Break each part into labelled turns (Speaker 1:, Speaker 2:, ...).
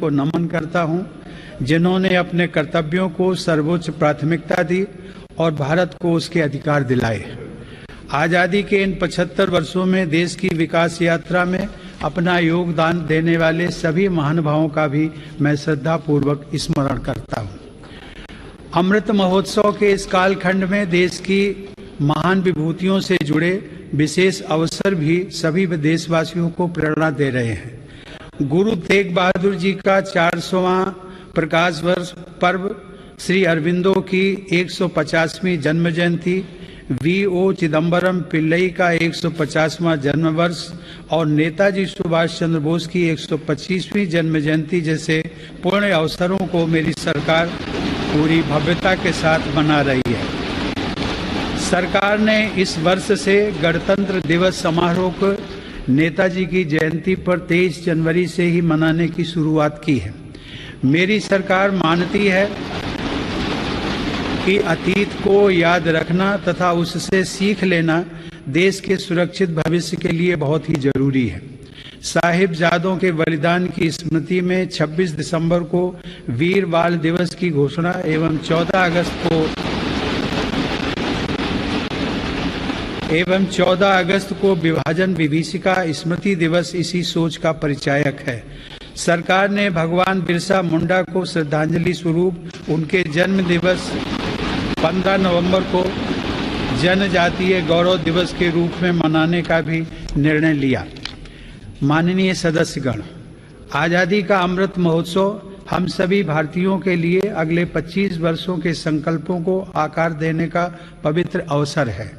Speaker 1: को नमन करता हूं, जिन्होंने अपने कर्तव्यों को सर्वोच्च प्राथमिकता दी और भारत को उसके अधिकार दिलाए। आजादी के इन 75 वर्षों में देश की विकास यात्रा में अपना योगदान देने वाले सभी महानुभावों का भी मैं श्रद्धापूर्वक स्मरण करता हूं। अमृत महोत्सव के इस कालखंड में देश की महान विभूतियों से जुड़े विशेष अवसर भी सभी देशवासियों को प्रेरणा दे रहे हैं। गुरु तेग बहादुर जी का 400वां प्रकाश वर्ष पर्व, श्री अरविंदो की 150वीं जन्म जयंती, V.O. चिदम्बरम पिल्लई का 150वां जन्म वर्ष और नेताजी सुभाष चंद्र बोस की 125वीं जन्म जयंती जैसे पूर्ण अवसरों को मेरी सरकार पूरी भव्यता के साथ मना रही है। सरकार ने इस वर्ष से गणतंत्र दिवस समारोह को नेताजी की जयंती पर 23 जनवरी से ही मनाने की शुरुआत की है। मेरी सरकार मानती है कि अतीत को याद रखना तथा उससे सीख लेना देश के सुरक्षित भविष्य के लिए बहुत ही जरूरी है। साहिबजादों के बलिदान की स्मृति में 26 दिसंबर को वीर बाल दिवस की घोषणा एवं 14 अगस्त को विभाजन विभीषिका स्मृति दिवस इसी सोच का परिचायक है। सरकार ने भगवान बिरसा मुंडा को श्रद्धांजलि स्वरूप उनके जन्म दिवस 15 नवंबर को जनजातीय गौरव दिवस के रूप में मनाने का भी निर्णय लिया। माननीय सदस्यगण, आजादी का अमृत महोत्सव हम सभी भारतीयों के लिए अगले 25 वर्षों के संकल्पों को आकार देने का पवित्र अवसर है।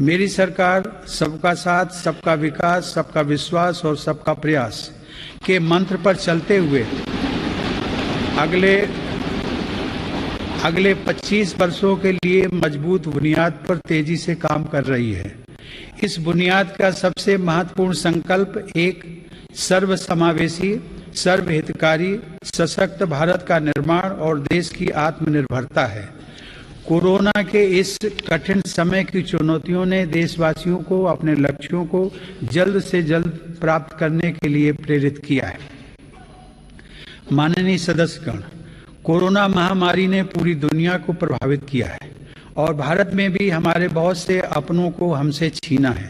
Speaker 1: मेरी सरकार सबका साथ, सबका विकास, सबका विश्वास और सबका प्रयास के मंत्र पर चलते हुए अगले 25 वर्षों के लिए मजबूत बुनियाद पर तेजी से काम कर रही है। इस बुनियाद का सबसे महत्वपूर्ण संकल्प एक सर्वसमावेशी, सर्वहितकारी, सशक्त भारत का निर्माण और देश की आत्मनिर्भरता है। कोरोना के इस कठिन समय की चुनौतियों ने देशवासियों को अपने लक्ष्यों को जल्द से जल्द प्राप्त करने के लिए प्रेरित किया है। माननीय सदस्यगण, कोरोना महामारी ने पूरी दुनिया को प्रभावित किया है और भारत में भी हमारे बहुत से अपनों को हमसे छीना है।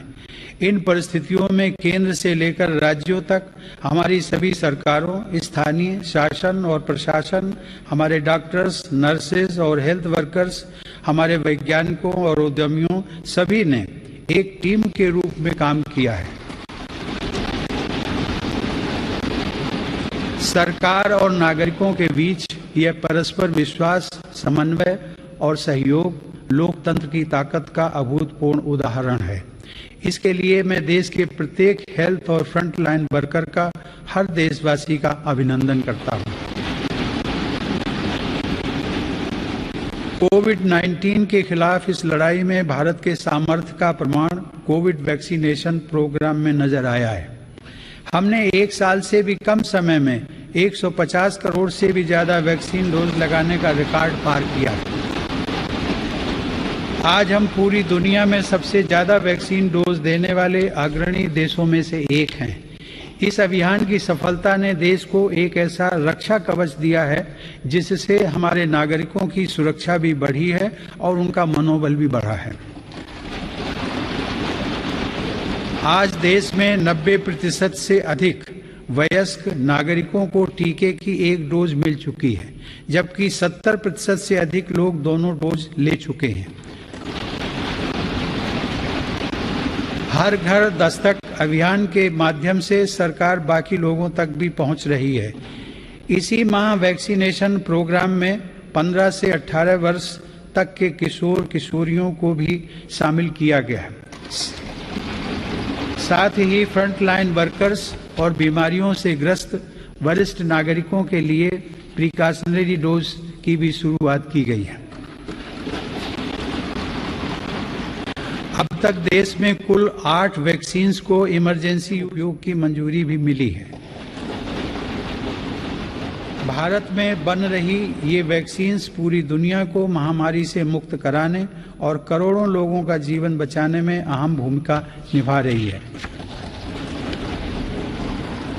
Speaker 1: इन परिस्थितियों में केंद्र से लेकर राज्यों तक हमारी सभी सरकारों, स्थानीय शासन और प्रशासन, हमारे डॉक्टर्स, नर्सेज और हेल्थ वर्कर्स, हमारे वैज्ञानिकों और उद्यमियों सभी ने एक टीम के रूप में काम किया है। सरकार और नागरिकों के बीच यह परस्पर विश्वास, समन्वय और सहयोग लोकतंत्र की ताकत का अभूतपूर्व उदाहरण है। इसके लिए मैं देश के प्रत्येक हेल्थ और फ्रंट लाइन वर्कर का, हर देशवासी का अभिनंदन करता हूं। कोविड-19 के खिलाफ इस लड़ाई में भारत के सामर्थ्य का प्रमाण कोविड वैक्सीनेशन प्रोग्राम में नजर आया है। हमने एक साल से भी कम समय में 150 करोड़ से भी ज्यादा वैक्सीन डोज लगाने का रिकॉर्ड पार किया। आज हम पूरी दुनिया में सबसे ज्यादा वैक्सीन डोज देने वाले अग्रणी देशों में से एक हैं। इस अभियान की सफलता ने देश को एक ऐसा रक्षा कवच दिया है जिससे हमारे नागरिकों की सुरक्षा भी बढ़ी है और उनका मनोबल भी बढ़ा है। आज देश में 90% से अधिक वयस्क नागरिकों को टीके की एक डोज मिल चुकी है, जबकि 70% से अधिक लोग दोनों डोज ले चुके हैं। हर घर दस्तक अभियान के माध्यम से सरकार बाकी लोगों तक भी पहुंच रही है। इसी माह वैक्सीनेशन प्रोग्राम में 15 से 18 वर्ष तक के किशोर किशोरियों को भी शामिल किया गया है। साथ ही फ्रंट लाइन वर्कर्स और बीमारियों से ग्रस्त वरिष्ठ नागरिकों के लिए प्रिकॉशनरी डोज की भी शुरुआत की गई है। अब तक देश में कुल 8 वैक्सीन्स को इमरजेंसी उपयोग की मंजूरी भी मिली है। भारत में बन रही ये वैक्सीन्स पूरी दुनिया को महामारी से मुक्त कराने और करोड़ों लोगों का जीवन बचाने में अहम भूमिका निभा रही है।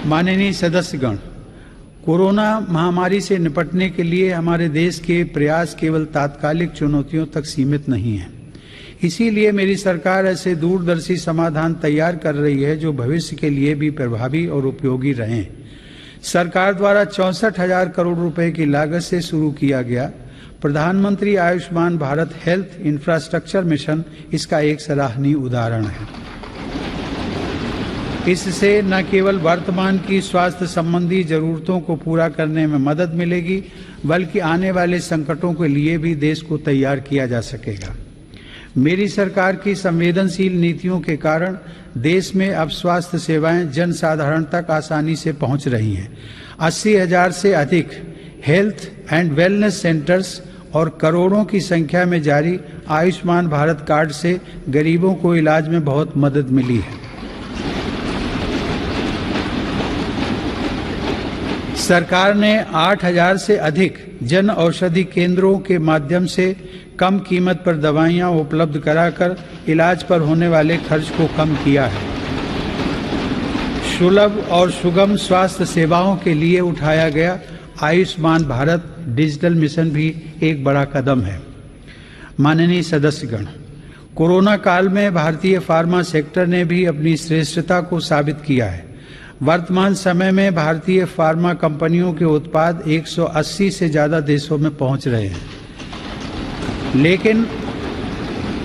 Speaker 1: माननीय सदस्यगण, कोरोना महामारी से निपटने के लिए हमारे देश के प्रयास केवल तात्कालिक चुनौतियों तक सीमित नहीं हैं। इसीलिए मेरी सरकार ऐसे दूरदर्शी समाधान तैयार कर रही है जो भविष्य के लिए भी प्रभावी और उपयोगी रहें। सरकार द्वारा 64,000 करोड़ रुपए की लागत से शुरू किया गया प्रधानमंत्री Ayushman Bharat health infrastructure mission इसका एक सराहनीय उदाहरण है। इससे न केवल वर्तमान की स्वास्थ्य संबंधी जरूरतों को पूरा करने में मदद मिलेगी, बल्कि आने वाले संकटों के लिए भी देश को तैयार किया जा सकेगा। मेरी सरकार की संवेदनशील नीतियों के कारण देश में अब स्वास्थ्य सेवाएं जन साधारण तक आसानी से पहुंच रही हैं। 80,000 से अधिक हेल्थ एंड वेलनेस सेंटर्स और करोड़ों की संख्या में जारी आयुष्मान भारत कार्ड से गरीबों को इलाज में बहुत मदद मिली है। सरकार ने 8,000 से अधिक जन औषधि केंद्रों के माध्यम से कम कीमत पर दवाइयां उपलब्ध कराकर इलाज पर होने वाले खर्च को कम किया है। सुलभ और सुगम स्वास्थ्य सेवाओं के लिए उठाया गया आयुष्मान भारत डिजिटल मिशन भी एक बड़ा कदम है। माननीय सदस्यगण, कोरोना काल में भारतीय फार्मा सेक्टर ने भी अपनी श्रेष्ठता को साबित किया है। वर्तमान समय में भारतीय फार्मा कंपनियों के उत्पाद 180 से ज्यादा देशों में पहुंच रहे हैं।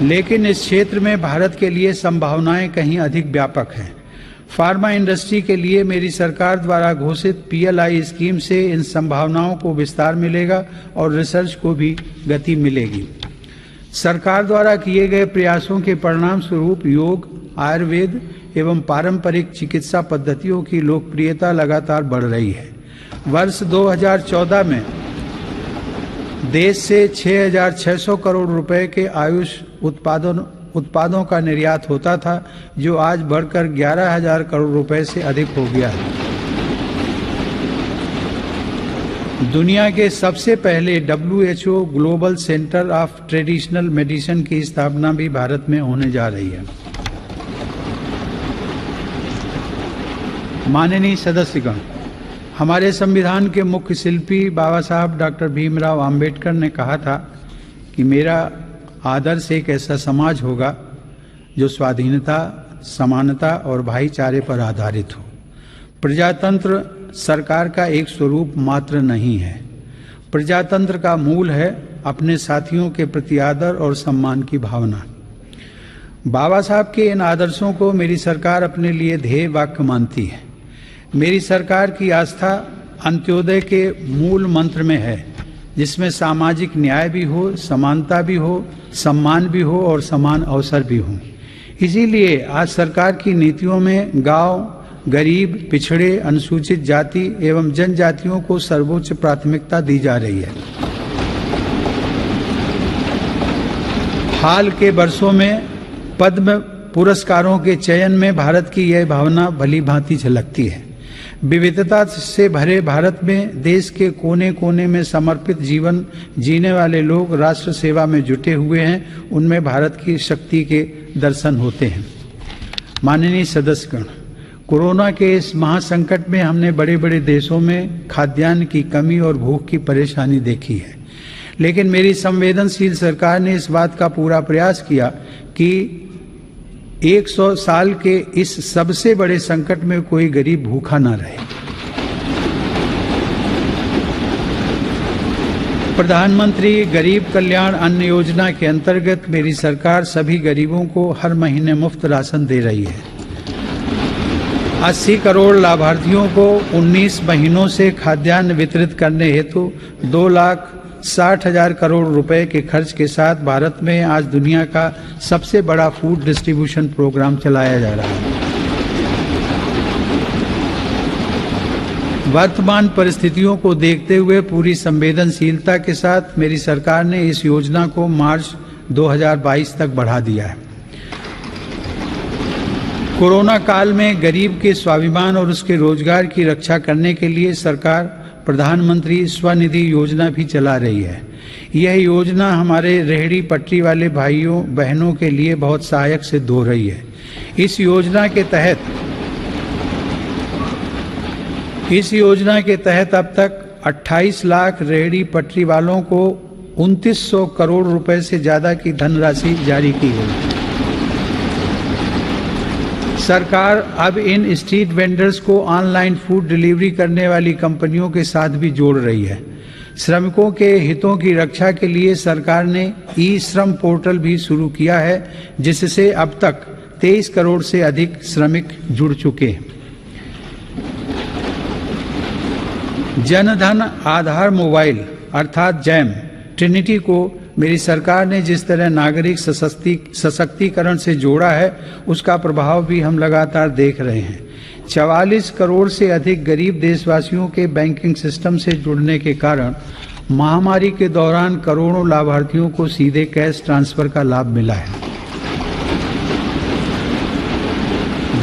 Speaker 1: लेकिन इस क्षेत्र में भारत के लिए संभावनाएं कहीं अधिक व्यापक हैं। फार्मा इंडस्ट्री के लिए मेरी सरकार द्वारा घोषित PLI स्कीम से इन संभावनाओं को विस्तार मिलेगा और रिसर्च को भी गति मिलेगी। सरकार द्वारा किए गए प्रयासों के परिणाम स्वरूप योग, आयुर्वेद एवं पारंपरिक चिकित्सा पद्धतियों की लोकप्रियता लगातार बढ़ रही है। वर्ष 2014 में देश से 6,600 करोड़ रुपए के आयुष उत्पादों का निर्यात होता था, जो आज बढ़कर 11,000 करोड़ रुपए से अधिक हो गया है। दुनिया के सबसे पहले WHO global centre of traditional medicine की स्थापना भी भारत में होने जा रही है। माननीय सदस्यगण, हमारे संविधान के मुख्य शिल्पी बाबा साहब डॉक्टर भीमराव अंबेडकर ने कहा था कि मेरा आदर्श एक ऐसा समाज होगा जो स्वाधीनता, समानता और भाईचारे पर आधारित हो। प्रजातंत्र सरकार का एक स्वरूप मात्र नहीं है। प्रजातंत्र का मूल है अपने साथियों के प्रति आदर और सम्मान की भावना। बाबा साहब के इन आदर्शों को मेरी सरकार अपने लिए ध्येय वाक्य मानती है। मेरी सरकार की आस्था अंत्योदय के मूल मंत्र में है, जिसमें सामाजिक न्याय भी हो, समानता भी हो, सम्मान भी हो और समान अवसर भी हो। इसीलिए आज सरकार की नीतियों में गांव, गरीब, पिछड़े, अनुसूचित जाति एवं जनजातियों को सर्वोच्च प्राथमिकता दी जा रही है। हाल के वर्षों में पद्म पुरस्कारों के चयन में भारत की यह भावना भली भांति झलकती है। विविधता से भरे भारत में देश के कोने कोने में समर्पित जीवन जीने वाले लोग राष्ट्र सेवा में जुटे हुए हैं। उनमें भारत की शक्ति के दर्शन होते हैं। माननीय सदस्यगण, कोरोना के इस महासंकट में हमने बड़े बड़े देशों में खाद्यान्न की कमी और भूख की परेशानी देखी है, लेकिन मेरी संवेदनशील सरकार ने इस बात का पूरा प्रयास किया कि 100 साल के इस सबसे बड़े संकट में कोई गरीब भूखा ना रहे। प्रधानमंत्री गरीब कल्याण अन्न योजना के अंतर्गत मेरी सरकार सभी गरीबों को हर महीने मुफ्त राशन दे रही है। 80 करोड़ लाभार्थियों को 19 महीनों से खाद्यान्न वितरित करने हेतु 2,60,000 करोड़ रुपए के खर्च के साथ भारत में आज दुनिया का सबसे बड़ा फूड डिस्ट्रीब्यूशन प्रोग्राम चलाया जा रहा है। वर्तमान परिस्थितियों को देखते हुए पूरी संवेदनशीलता के साथ मेरी सरकार ने इस योजना को मार्च 2022 तक बढ़ा दिया है। कोरोना काल में गरीब के स्वाभिमान और उसके रोजगार की रक्षा करने के लिए सरकार प्रधानमंत्री स्वनिधि योजना भी चला रही है। यह योजना हमारे रेहड़ी पटरी वाले भाइयों बहनों के लिए बहुत सहायक सिद्ध हो रही है। इस योजना के तहत अब तक 28 लाख रेहड़ी पटरी वालों को 2900 करोड़ रुपए से ज्यादा की धनराशि जारी की गई। सरकार अब इन स्ट्रीट वेंडर्स को ऑनलाइन फूड डिलीवरी करने वाली कंपनियों के साथ भी जोड़ रही है। श्रमिकों के हितों की रक्षा के लिए सरकार ने ई श्रम पोर्टल भी शुरू किया है, जिससे अब तक 23 करोड़ से अधिक श्रमिक जुड़ चुके हैं। जनधन आधार मोबाइल अर्थात जैम ट्रिनिटी को मेरी सरकार ने जिस तरह नागरिक सशक्तिकरण से जोड़ा है, उसका प्रभाव भी हम लगातार देख रहे हैं। 44 करोड़ से अधिक गरीब देशवासियों के बैंकिंग सिस्टम से जुड़ने के कारण महामारी के दौरान करोड़ों लाभार्थियों को सीधे कैश ट्रांसफर का लाभ मिला है।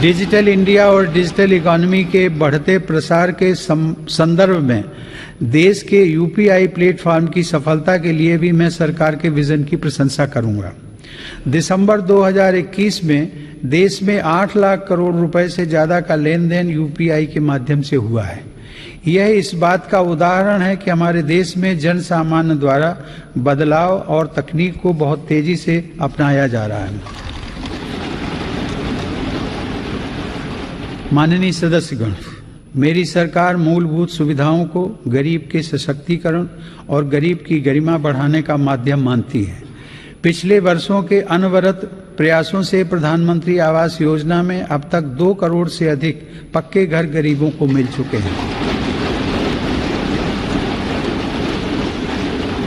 Speaker 1: डिजिटल इंडिया और डिजिटल इकोनॉमी के बढ़ते प्रसार के संदर्भ में देश के यूपीआई प्लेटफॉर्म की सफलता के लिए भी मैं सरकार के विजन की प्रशंसा करूंगा। दिसंबर 2021 में देश में 8 लाख करोड़ रुपए से ज्यादा का लेन देन यूपीआई के माध्यम से हुआ है। यह इस बात का उदाहरण है कि हमारे देश में जन सामान्य द्वारा बदलाव और तकनीक को बहुत तेजी से अपनाया जा रहा है। माननीय सदस्यगण, मेरी सरकार मूलभूत सुविधाओं को गरीब के सशक्तिकरण और गरीब की गरिमा बढ़ाने का माध्यम मानती है। पिछले वर्षों के अनवरत प्रयासों से प्रधानमंत्री आवास योजना में अब तक 2 करोड़ से अधिक पक्के घर गरीबों को मिल चुके हैं।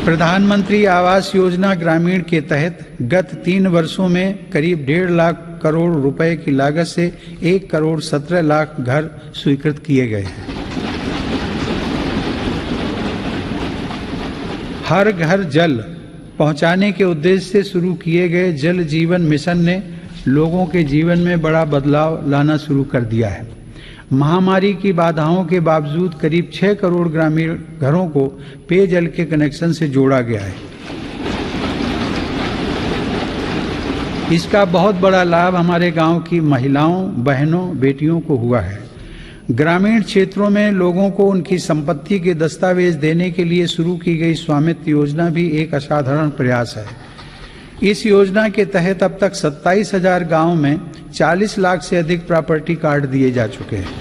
Speaker 1: प्रधानमंत्री आवास योजना ग्रामीण के तहत गत 3 वर्षों में करीब 1.5 लाख करोड़ रुपए की लागत से 1 करोड़ 17 लाख घर स्वीकृत किए गए हैं। हर घर जल पहुंचाने के उद्देश्य से शुरू किए गए जल जीवन मिशन ने लोगों के जीवन में बड़ा बदलाव लाना शुरू कर दिया है। महामारी की बाधाओं के बावजूद करीब 6 करोड़ ग्रामीण घरों को पेयजल के कनेक्शन से जोड़ा गया है। इसका बहुत बड़ा लाभ हमारे गांव की महिलाओं, बहनों, बेटियों को हुआ है। ग्रामीण क्षेत्रों में लोगों को उनकी संपत्ति के दस्तावेज देने के लिए शुरू की गई स्वामित्व योजना भी एक असाधारण प्रयास है। इस योजना के तहत अब तक 27,000 गांवों में 40 लाख से अधिक प्रॉपर्टी कार्ड दिए जा चुके हैं।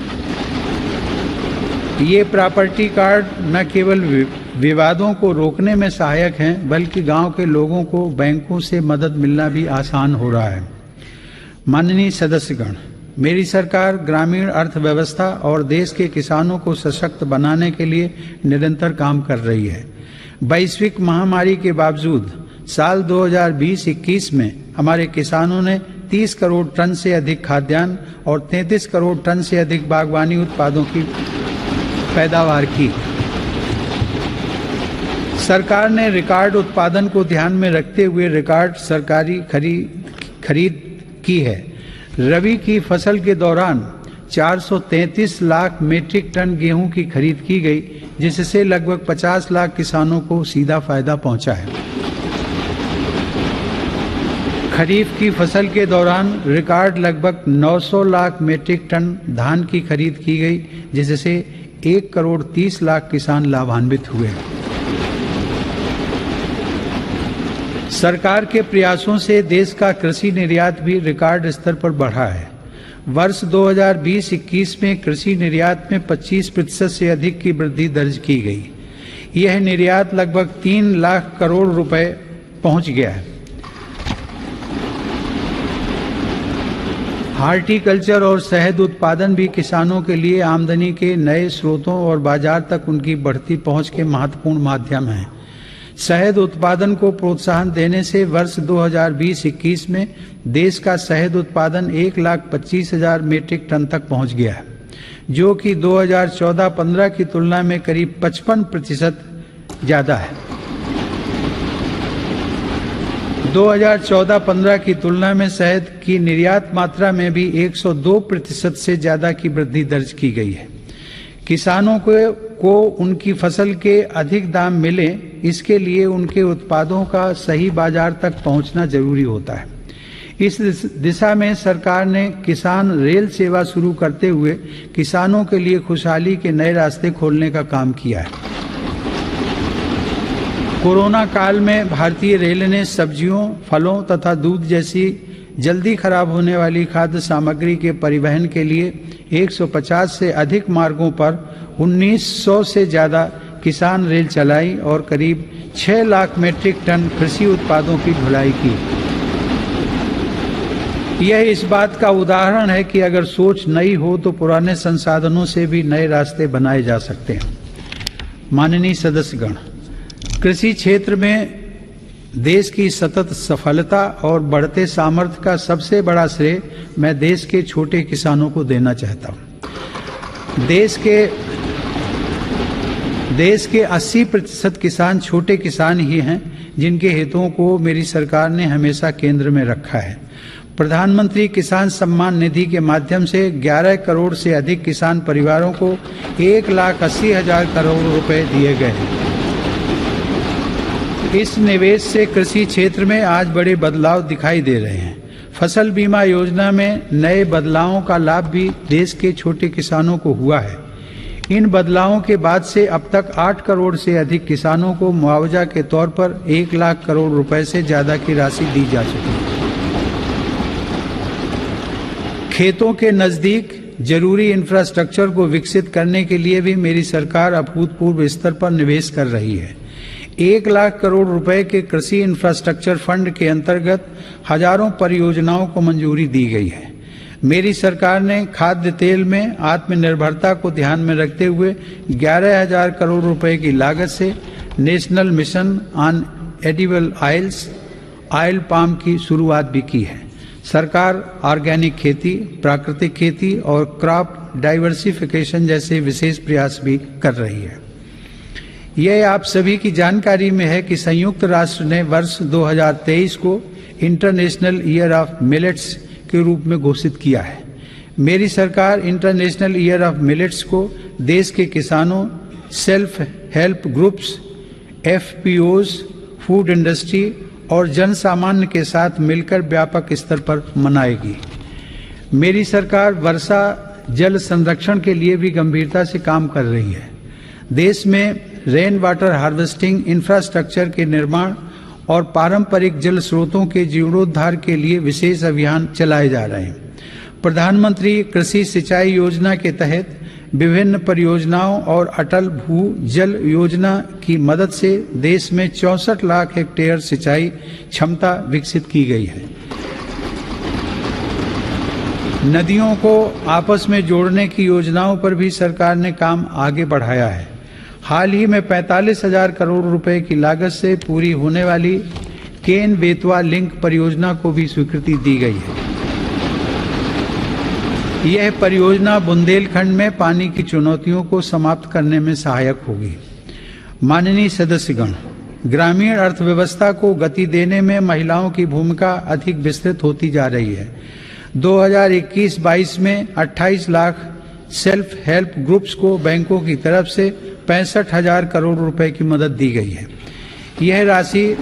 Speaker 1: ये प्रॉपर्टी कार्ड न केवल विवादों को रोकने में सहायक हैं, बल्कि गांव के लोगों को बैंकों से मदद मिलना भी आसान हो रहा है। माननीय सदस्यगण, मेरी सरकार ग्रामीण अर्थव्यवस्था और देश के किसानों को सशक्त बनाने के लिए निरंतर काम कर रही है। वैश्विक महामारी के बावजूद साल 2020-21 में हमारे किसानों ने 30 करोड़ टन से अधिक खाद्यान्न और 33 करोड़ टन से अधिक बागवानी उत्पादों की पैदावार की। सरकार ने रिकॉर्ड उत्पादन को ध्यान में रखते हुए रिकॉर्ड सरकारी खरीद की है। रबी की फसल के दौरान 433 लाख मीट्रिक टन गेहूं की खरीद की गई, जिससे लगभग 50 लाख किसानों को सीधा फायदा पहुंचा है। खरीफ की फसल के दौरान रिकॉर्ड लगभग 900 लाख मीट्रिक टन धान की खरीद की गई, जिससे 1 करोड़ 30 लाख किसान लाभान्वित हुए। सरकार के प्रयासों से देश का कृषि निर्यात भी रिकॉर्ड स्तर पर बढ़ा है। वर्ष 2020-21 में कृषि निर्यात में 25% से अधिक की वृद्धि दर्ज की गई। यह निर्यात लगभग 3 लाख करोड़ रुपए पहुंच गया है। हार्टिकल्चर और शहद उत्पादन भी किसानों के लिए आमदनी के नए स्रोतों और बाजार तक उनकी बढ़ती पहुंच के महत्वपूर्ण माध्यम हैं। शहद उत्पादन को प्रोत्साहन देने से वर्ष 2020-21 में देश का शहद उत्पादन 1,25,000 मीट्रिक टन तक पहुंच गया है, जो कि 2014-15 की तुलना में करीब 55% ज्यादा है। 2014-15 की तुलना में शहद की निर्यात मात्रा में भी 102% से ज्यादा की वृद्धि दर्ज की गई है। किसानों को उनकी फसल के अधिक दाम मिले, इसके लिए उनके उत्पादों का सही बाजार तक पहुंचना जरूरी होता है। इस दिशा में सरकार ने किसान रेल सेवा शुरू करते हुए किसानों के लिए खुशहाली के नए रास्ते खोलने का काम किया है। कोरोना काल में भारतीय रेल ने सब्जियों, फलों तथा दूध जैसी जल्दी खराब होने वाली खाद्य सामग्री के परिवहन के लिए 150 से अधिक मार्गों पर 1900 से ज्यादा किसान रेल चलाई और करीब 6 लाख मीट्रिक टन कृषि उत्पादों की ढुलाई की। यह इस बात का उदाहरण है कि अगर सोच नई हो तो पुराने संसाधनों से भी नए रास्ते बनाए जा सकते हैं। माननीय सदस्यगण, कृषि क्षेत्र में देश की सतत सफलता और बढ़ते सामर्थ्य का सबसे बड़ा श्रेय मैं देश के छोटे किसानों को देना चाहता हूं। देश के 80% किसान छोटे किसान ही हैं, जिनके हितों को मेरी सरकार ने हमेशा केंद्र में रखा है। प्रधानमंत्री किसान सम्मान निधि के माध्यम से 11 करोड़ से अधिक किसान परिवारों को 1,80,000 करोड़ रुपए दिए गए हैं। इस निवेश से कृषि क्षेत्र में आज बड़े बदलाव दिखाई दे रहे हैं। फसल बीमा योजना में नए बदलावों का लाभ भी देश के छोटे किसानों को हुआ है। इन बदलावों के बाद से अब तक 8 करोड़ से अधिक किसानों को मुआवजा के तौर पर 1 लाख करोड़ रुपए से ज्यादा की राशि दी जा चुकी है। खेतों के नजदीक जरूरी इंफ्रास्ट्रक्चर को विकसित करने के लिए भी मेरी सरकार अभूतपूर्व स्तर पर निवेश कर रही है। 1 लाख करोड़ रुपए के कृषि इंफ्रास्ट्रक्चर फंड के अंतर्गत हजारों परियोजनाओं को मंजूरी दी गई है। मेरी सरकार ने खाद्य तेल में आत्मनिर्भरता को ध्यान में रखते हुए 11,000 करोड़ रुपए की लागत से national mission on edible oils, oil palm की शुरुआत भी की है। सरकार ऑर्गेनिक खेती, प्राकृतिक खेती और क्रॉप डाइवर्सिफिकेशन जैसे विशेष प्रयास भी कर रही है। यह आप सभी की जानकारी में है कि संयुक्त राष्ट्र ने वर्ष 2023 को इंटरनेशनल ईयर ऑफ मिलेट्स के रूप में घोषित किया है। मेरी सरकार इंटरनेशनल ईयर ऑफ मिलेट्स को देश के किसानों, self help groups, FPOs, food industry और जन सामान्य के साथ मिलकर व्यापक स्तर पर मनाएगी। मेरी सरकार वर्षा जल संरक्षण के लिए भी गंभीरता से काम कर रही है। देश में रेन वाटर हार्वेस्टिंग इंफ्रास्ट्रक्चर के निर्माण और पारंपरिक जल स्रोतों के जीर्णोद्धार के लिए विशेष अभियान चलाए जा रहे हैं। प्रधानमंत्री कृषि सिंचाई योजना के तहत विभिन्न परियोजनाओं और अटल भू जल योजना की मदद से देश में 64 लाख हेक्टेयर सिंचाई क्षमता विकसित की गई है। नदियों को आपस में जोड़ने की योजनाओं पर भी सरकार ने काम आगे बढ़ाया है। हाल ही में 45,000 करोड़ रुपए की लागत से पूरी होने वाली केन बेतवा लिंक परियोजना को भी स्वीकृति दी गई है। यह परियोजना बुंदेलखंड में पानी की चुनौतियों को समाप्त करने में सहायक होगी। माननीय सदस्यगण, ग्रामीण अर्थव्यवस्था को गति देने में महिलाओं की भूमिका अधिक विस्तृत होती जा रही है। 2021-22 में 28 लाख सेल्फ हेल्प ग्रुप्स को बैंकों की तरफ से 65,000 करोड़ रुपए की मदद दी गई है। यह राशि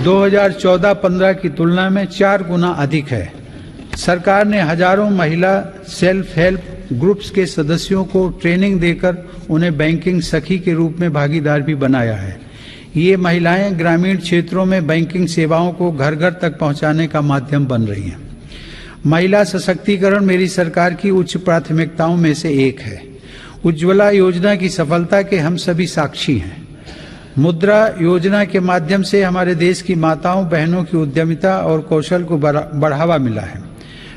Speaker 1: 2014-15 की तुलना में 4 गुना अधिक है। सरकार ने हजारों महिला सेल्फ हेल्प ग्रुप्स के सदस्यों को ट्रेनिंग देकर उन्हें बैंकिंग सखी के रूप में भागीदार भी बनाया है। ये महिलाएं ग्रामीण क्षेत्रों में बैंकिंग सेवाओं को घर घर तक पहुंचाने का माध्यम बन रही हैं। महिला सशक्तिकरण मेरी सरकार की उच्च प्राथमिकताओं में से एक है। उज्ज्वला योजना की सफलता के हम सभी साक्षी हैं। मुद्रा योजना के माध्यम से हमारे देश की माताओं बहनों की उद्यमिता और कौशल को बढ़ावा मिला है।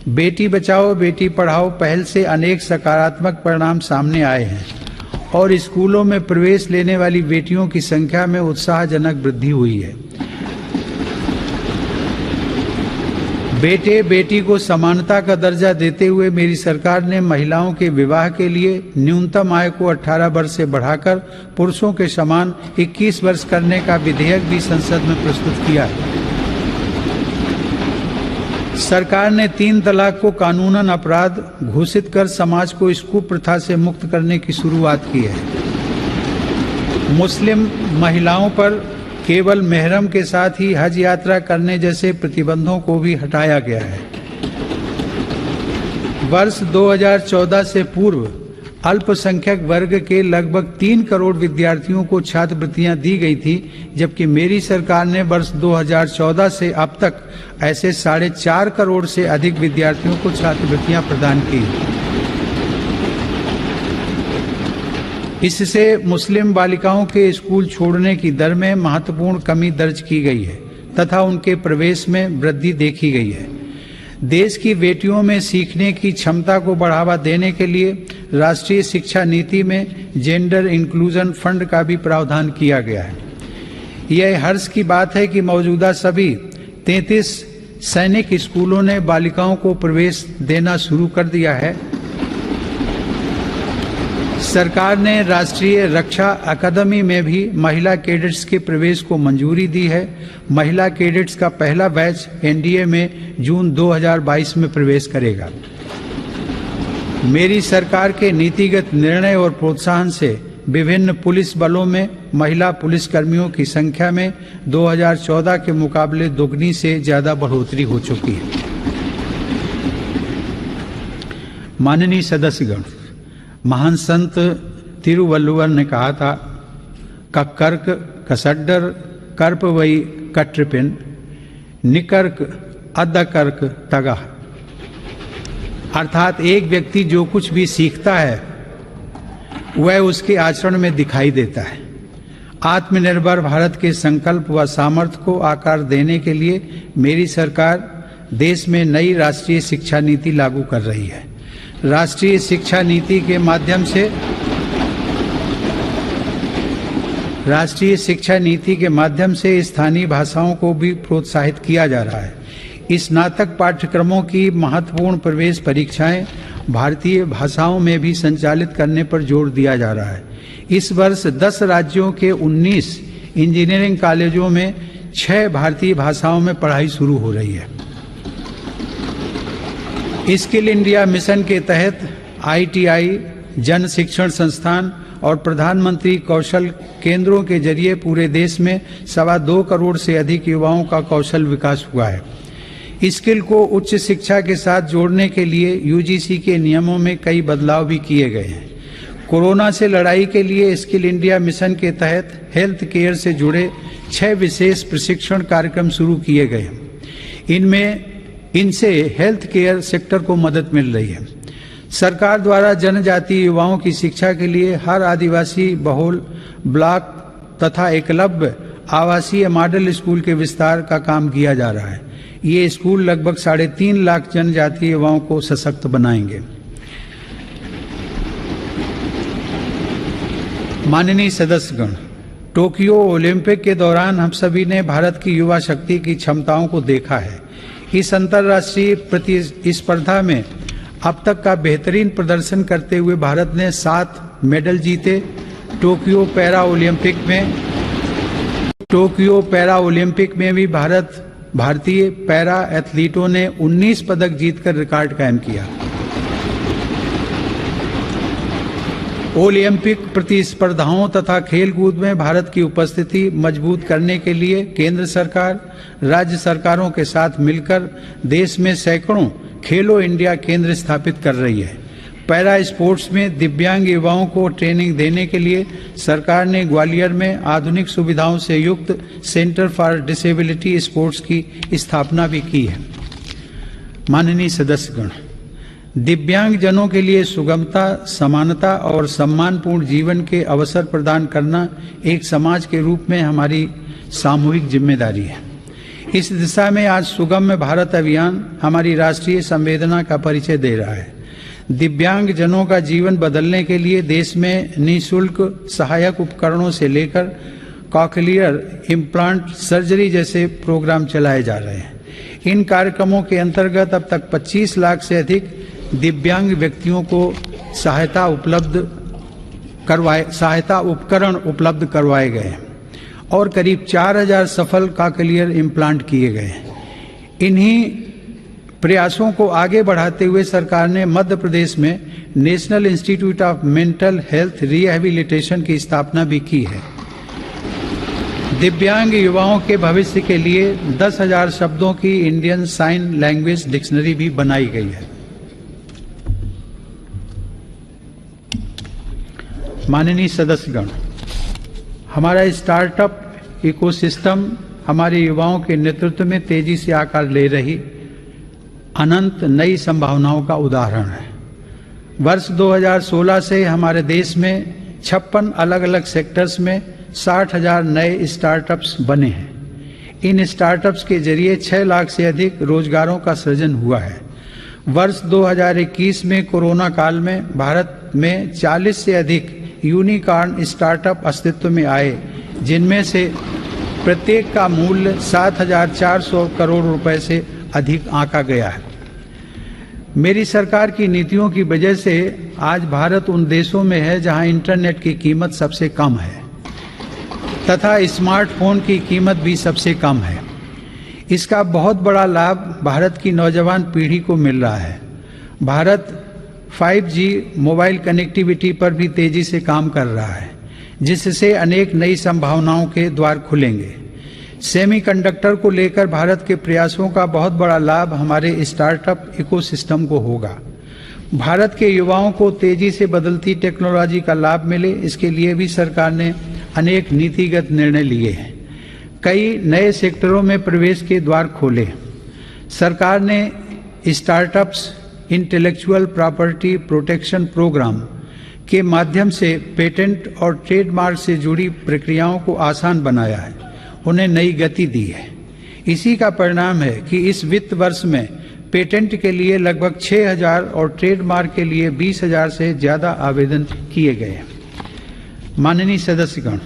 Speaker 1: बेटी बचाओ बेटी पढ़ाओ पहल से अनेक सकारात्मक परिणाम सामने आए हैं और स्कूलों में प्रवेश लेने वाली बेटियों की संख्या में उत्साहजनक वृद्धि हुई है। बेटे बेटी को समानता का दर्जा देते हुए मेरी सरकार ने महिलाओं के विवाह के लिए न्यूनतम आय को 18 वर्ष से बढ़ाकर पुरुषों के समान 21 वर्ष करने का विधेयक भी संसद में प्रस्तुत किया है। सरकार ने 3 तलाक को कानूनन अपराध घोषित कर समाज को इस कुप्रथा से मुक्त करने की शुरुआत की है। मुस्लिम महिलाओं पर केवल मेहरम के साथ ही हज यात्रा करने जैसे प्रतिबंधों को भी हटाया गया है। वर्ष 2014 से पूर्व अल्पसंख्यक वर्ग के लगभग 3 करोड़ विद्यार्थियों को छात्रवृत्तियां दी गई थी, जबकि मेरी सरकार ने वर्ष 2014 से अब तक ऐसे 4.5 करोड़ से अधिक विद्यार्थियों को छात्रवृत्तियां प्रदान की। इससे मुस्लिम बालिकाओं के स्कूल छोड़ने की दर में महत्वपूर्ण कमी दर्ज की गई है तथा उनके प्रवेश में वृद्धि देखी गई है। देश की बेटियों में सीखने की क्षमता को बढ़ावा देने के लिए राष्ट्रीय शिक्षा नीति में जेंडर इंक्लूजन फंड का भी प्रावधान किया गया है। यह हर्ष की बात है कि मौजूदा सभी 33 सैनिक स्कूलों ने बालिकाओं को प्रवेश देना शुरू कर दिया है। सरकार ने राष्ट्रीय रक्षा अकादमी में भी महिला कैडेट्स के प्रवेश को मंजूरी दी है। महिला कैडेट्स का पहला बैच एनडीए में जून 2022 में प्रवेश करेगा। मेरी सरकार के नीतिगत निर्णय और प्रोत्साहन से विभिन्न पुलिस बलों में महिला पुलिसकर्मियों की संख्या में 2014 के मुकाबले दोगुनी से ज्यादा बढ़ोतरी हो चुकी है। माननीय सदस्यगण, महान संत तिरुवल्लुवर ने कहा था, कक्कर्क कसड्डर कर्प वई कट्रपिन निकर्क अद्दकर्क तगा। अर्थात एक व्यक्ति जो कुछ भी सीखता है वह उसके आचरण में दिखाई देता है। आत्मनिर्भर भारत के संकल्प व सामर्थ्य को आकार देने के लिए मेरी सरकार देश में नई राष्ट्रीय शिक्षा नीति लागू कर रही है। राष्ट्रीय शिक्षा नीति के माध्यम से स्थानीय भाषाओं को भी प्रोत्साहित किया जा रहा है। स्नातक पाठ्यक्रमों की महत्वपूर्ण प्रवेश परीक्षाएं भारतीय भाषाओं में भी संचालित करने पर जोर दिया जा रहा है। इस वर्ष 10 राज्यों के 19 इंजीनियरिंग कॉलेजों में 6 भारतीय भाषाओं में पढ़ाई शुरू हो रही है। स्किल इंडिया मिशन के तहत आईटीआई, जन शिक्षण संस्थान और प्रधानमंत्री कौशल केंद्रों के जरिए पूरे देश में 2.25 करोड़ से अधिक युवाओं का कौशल विकास हुआ है। स्किल को उच्च शिक्षा के साथ जोड़ने के लिए यूजीसी के नियमों में कई बदलाव भी किए गए हैं। कोरोना से लड़ाई के लिए स्किल इंडिया मिशन के तहत हेल्थ केयर से जुड़े 6 विशेष प्रशिक्षण कार्यक्रम शुरू किए गए हैं। इनसे हेल्थ केयर सेक्टर को मदद मिल रही है। सरकार द्वारा जनजातीय युवाओं की शिक्षा के लिए हर आदिवासी बहुल ब्लॉक तथा एकलव्य आवासीय मॉडल स्कूल के विस्तार का काम किया जा रहा है। ये स्कूल लगभग 3.5 लाख जनजातीय युवाओं को सशक्त बनाएंगे। माननीय सदस्यगण, टोक्यो ओलंपिक के दौरान हम सभी ने भारत की युवा शक्ति की क्षमताओं को देखा है। इस अंतर्राष्ट्रीय प्रतिस्पर्धा में अब तक का बेहतरीन प्रदर्शन करते हुए भारत ने 7 मेडल जीते। टोक्यो पैरा ओलंपिक में भी भारतीय पैरा एथलीटों ने 19 पदक जीतकर रिकॉर्ड कायम किया। ओलंपिक प्रतिस्पर्धाओं तथा खेलकूद में भारत की उपस्थिति मजबूत करने के लिए केंद्र सरकार राज्य सरकारों के साथ मिलकर देश में सैकड़ों खेलो इंडिया केंद्र स्थापित कर रही है। पैरा स्पोर्ट्स में दिव्यांग युवाओं को ट्रेनिंग देने के लिए सरकार ने ग्वालियर में आधुनिक सुविधाओं से युक्त सेंटर फॉर डिसेबिलिटी स्पोर्ट्स की स्थापना भी की है। माननीय सदस्यगण, दिव्यांग जनों के लिए सुगमता, समानता और सम्मानपूर्ण जीवन के अवसर प्रदान करना एक समाज के रूप में हमारी सामूहिक जिम्मेदारी है। इस दिशा में आज सुगम्य भारत अभियान हमारी राष्ट्रीय संवेदना का परिचय दे रहा है। दिव्यांग जनों का जीवन बदलने के लिए देश में निःशुल्क सहायक उपकरणों से लेकर कॉकलियर इम्प्लांट सर्जरी जैसे प्रोग्राम चलाए जा रहे हैं। इन कार्यक्रमों के अंतर्गत अब तक 25 लाख से अधिक दिव्यांग व्यक्तियों को सहायता उपकरण उपलब्ध करवाए गए हैं और करीब 4000 सफल कॉकलियर इम्प्लांट किए गए हैं। इन्हीं प्रयासों को आगे बढ़ाते हुए सरकार ने मध्य प्रदेश में national institute of mental health rehabilitation की स्थापना भी की है। दिव्यांग युवाओं के भविष्य के लिए 10,000 शब्दों की इंडियन साइन लैंग्वेज डिक्शनरी भी बनाई गई है। माननीय सदस्यगण, हमारा स्टार्टअप इकोसिस्टम हमारे युवाओं के नेतृत्व में तेजी से आकार ले रही अनंत नई संभावनाओं का उदाहरण है। वर्ष 2016 से हमारे देश में 56 अलग अलग सेक्टर्स में 60,000 नए स्टार्टअप्स बने हैं। इन स्टार्टअप्स के जरिए 6 लाख से अधिक रोजगारों का सृजन हुआ है। वर्ष 2021 में कोरोना काल में भारत में 40 से अधिक यूनिकॉर्न स्टार्टअप अस्तित्व में आए, जिनमें से प्रत्येक का मूल्य 7,400 करोड़ रुपए से अधिक आंका गया है। मेरी सरकार की नीतियों की वजह से आज भारत उन देशों में है जहां इंटरनेट की कीमत सबसे कम है तथा स्मार्टफोन की कीमत भी सबसे कम है। इसका बहुत बड़ा लाभ भारत की नौजवान पीढ़ी को मिल रहा है। भारत 5G मोबाइल कनेक्टिविटी पर भी तेजी से काम कर रहा है, जिससे अनेक नई संभावनाओं के द्वार खुलेंगे। सेमीकंडक्टर को लेकर भारत के प्रयासों का बहुत बड़ा लाभ हमारे स्टार्टअप इकोसिस्टम को होगा। भारत के युवाओं को तेजी से बदलती टेक्नोलॉजी का लाभ मिले, इसके लिए भी सरकार ने अनेक नीतिगत निर्णय लिए हैं। कई नए सेक्टरों में प्रवेश के द्वार खोले। सरकार ने startups intellectual property protection programme के माध्यम से पेटेंट और ट्रेडमार्क से जुड़ी प्रक्रियाओं को आसान बनाया है, उन्हें नई गति दी है। इसी का परिणाम है कि इस वित्त वर्ष में पेटेंट के लिए लगभग 6,000 और ट्रेडमार्क के लिए 20,000 से ज़्यादा आवेदन किए गए। माननीय सदस्यगण,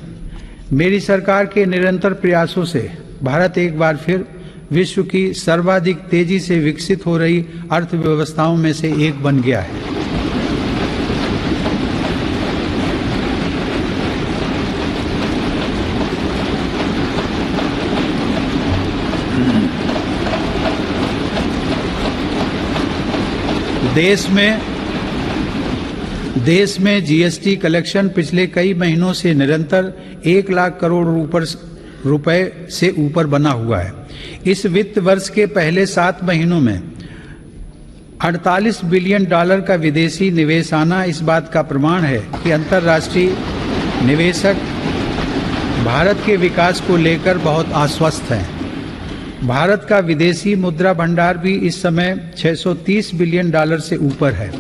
Speaker 1: मेरी सरकार के निरंतर प्रयासों से भारत एक बार फिर विश्व की सर्वाधिक तेजी से विकसित हो रही अर्थव्यवस्थाओं में से एक बन गया है। देश में जीएसटी कलेक्शन पिछले कई महीनों से निरंतर 1 लाख करोड़ रुपए से ऊपर बना हुआ है। इस वित्त वर्ष के पहले 7 महीनों में 48 बिलियन डॉलर का विदेशी निवेश आना इस बात का प्रमाण है कि अंतर्राष्ट्रीय निवेशक भारत के विकास को लेकर बहुत आश्वस्त हैं। भारत का विदेशी मुद्रा भंडार भी इस समय 630 बिलियन डॉलर से ऊपर है।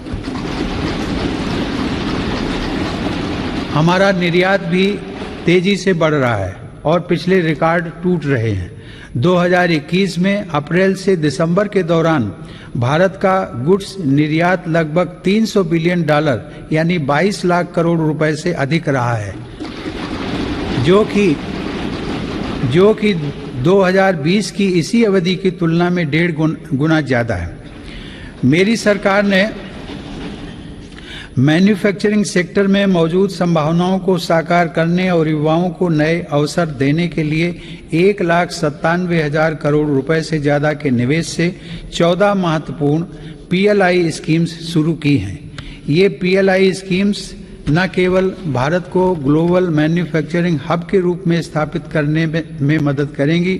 Speaker 1: हमारा निर्यात भी तेजी से बढ़ रहा है और पिछले रिकॉर्ड टूट रहे हैं। 2021 में अप्रैल से दिसंबर के दौरान भारत का गुड्स निर्यात लगभग 300 बिलियन डॉलर यानी 22 लाख करोड़ रुपए से अधिक रहा है, जो कि 2020 की इसी अवधि की तुलना में 1.5 गुना ज़्यादा है। मेरी सरकार ने मैन्युफैक्चरिंग सेक्टर में मौजूद संभावनाओं को साकार करने और युवाओं को नए अवसर देने के लिए 1,97,000 करोड़ रुपए से ज़्यादा के निवेश से 14 महत्वपूर्ण PLI स्कीम्स शुरू की हैं। ये PLI स्कीम्स न केवल भारत को ग्लोबल मैन्युफैक्चरिंग हब के रूप में स्थापित करने में मदद करेंगी,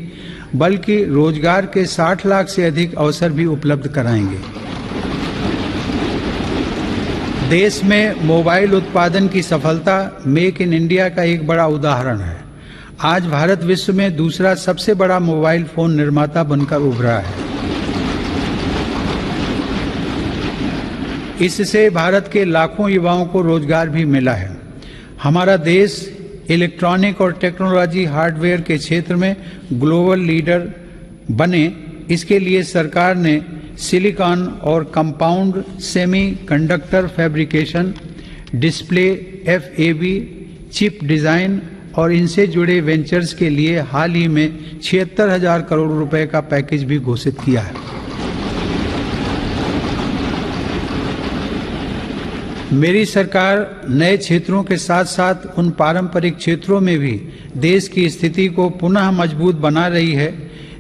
Speaker 1: बल्कि रोजगार के 60 लाख से अधिक अवसर भी उपलब्ध कराएंगे। देश में मोबाइल उत्पादन की सफलता मेक इन इंडिया का एक बड़ा उदाहरण है। आज भारत विश्व में दूसरा सबसे बड़ा मोबाइल फोन निर्माता बनकर उभरा है। इससे भारत के लाखों युवाओं को रोजगार भी मिला है। हमारा देश इलेक्ट्रॉनिक और टेक्नोलॉजी हार्डवेयर के क्षेत्र में ग्लोबल लीडर बने, इसके लिए सरकार ने सिलिकॉन और compound semiconductor fabrication, display, FAB, chip design और इनसे जुड़े वेंचर्स के लिए हाल ही में 76,000 करोड़ रुपए का पैकेज भी घोषित किया है। मेरी सरकार नए क्षेत्रों के साथ साथ उन पारंपरिक क्षेत्रों में भी देश की स्थिति को पुनः मजबूत बना रही है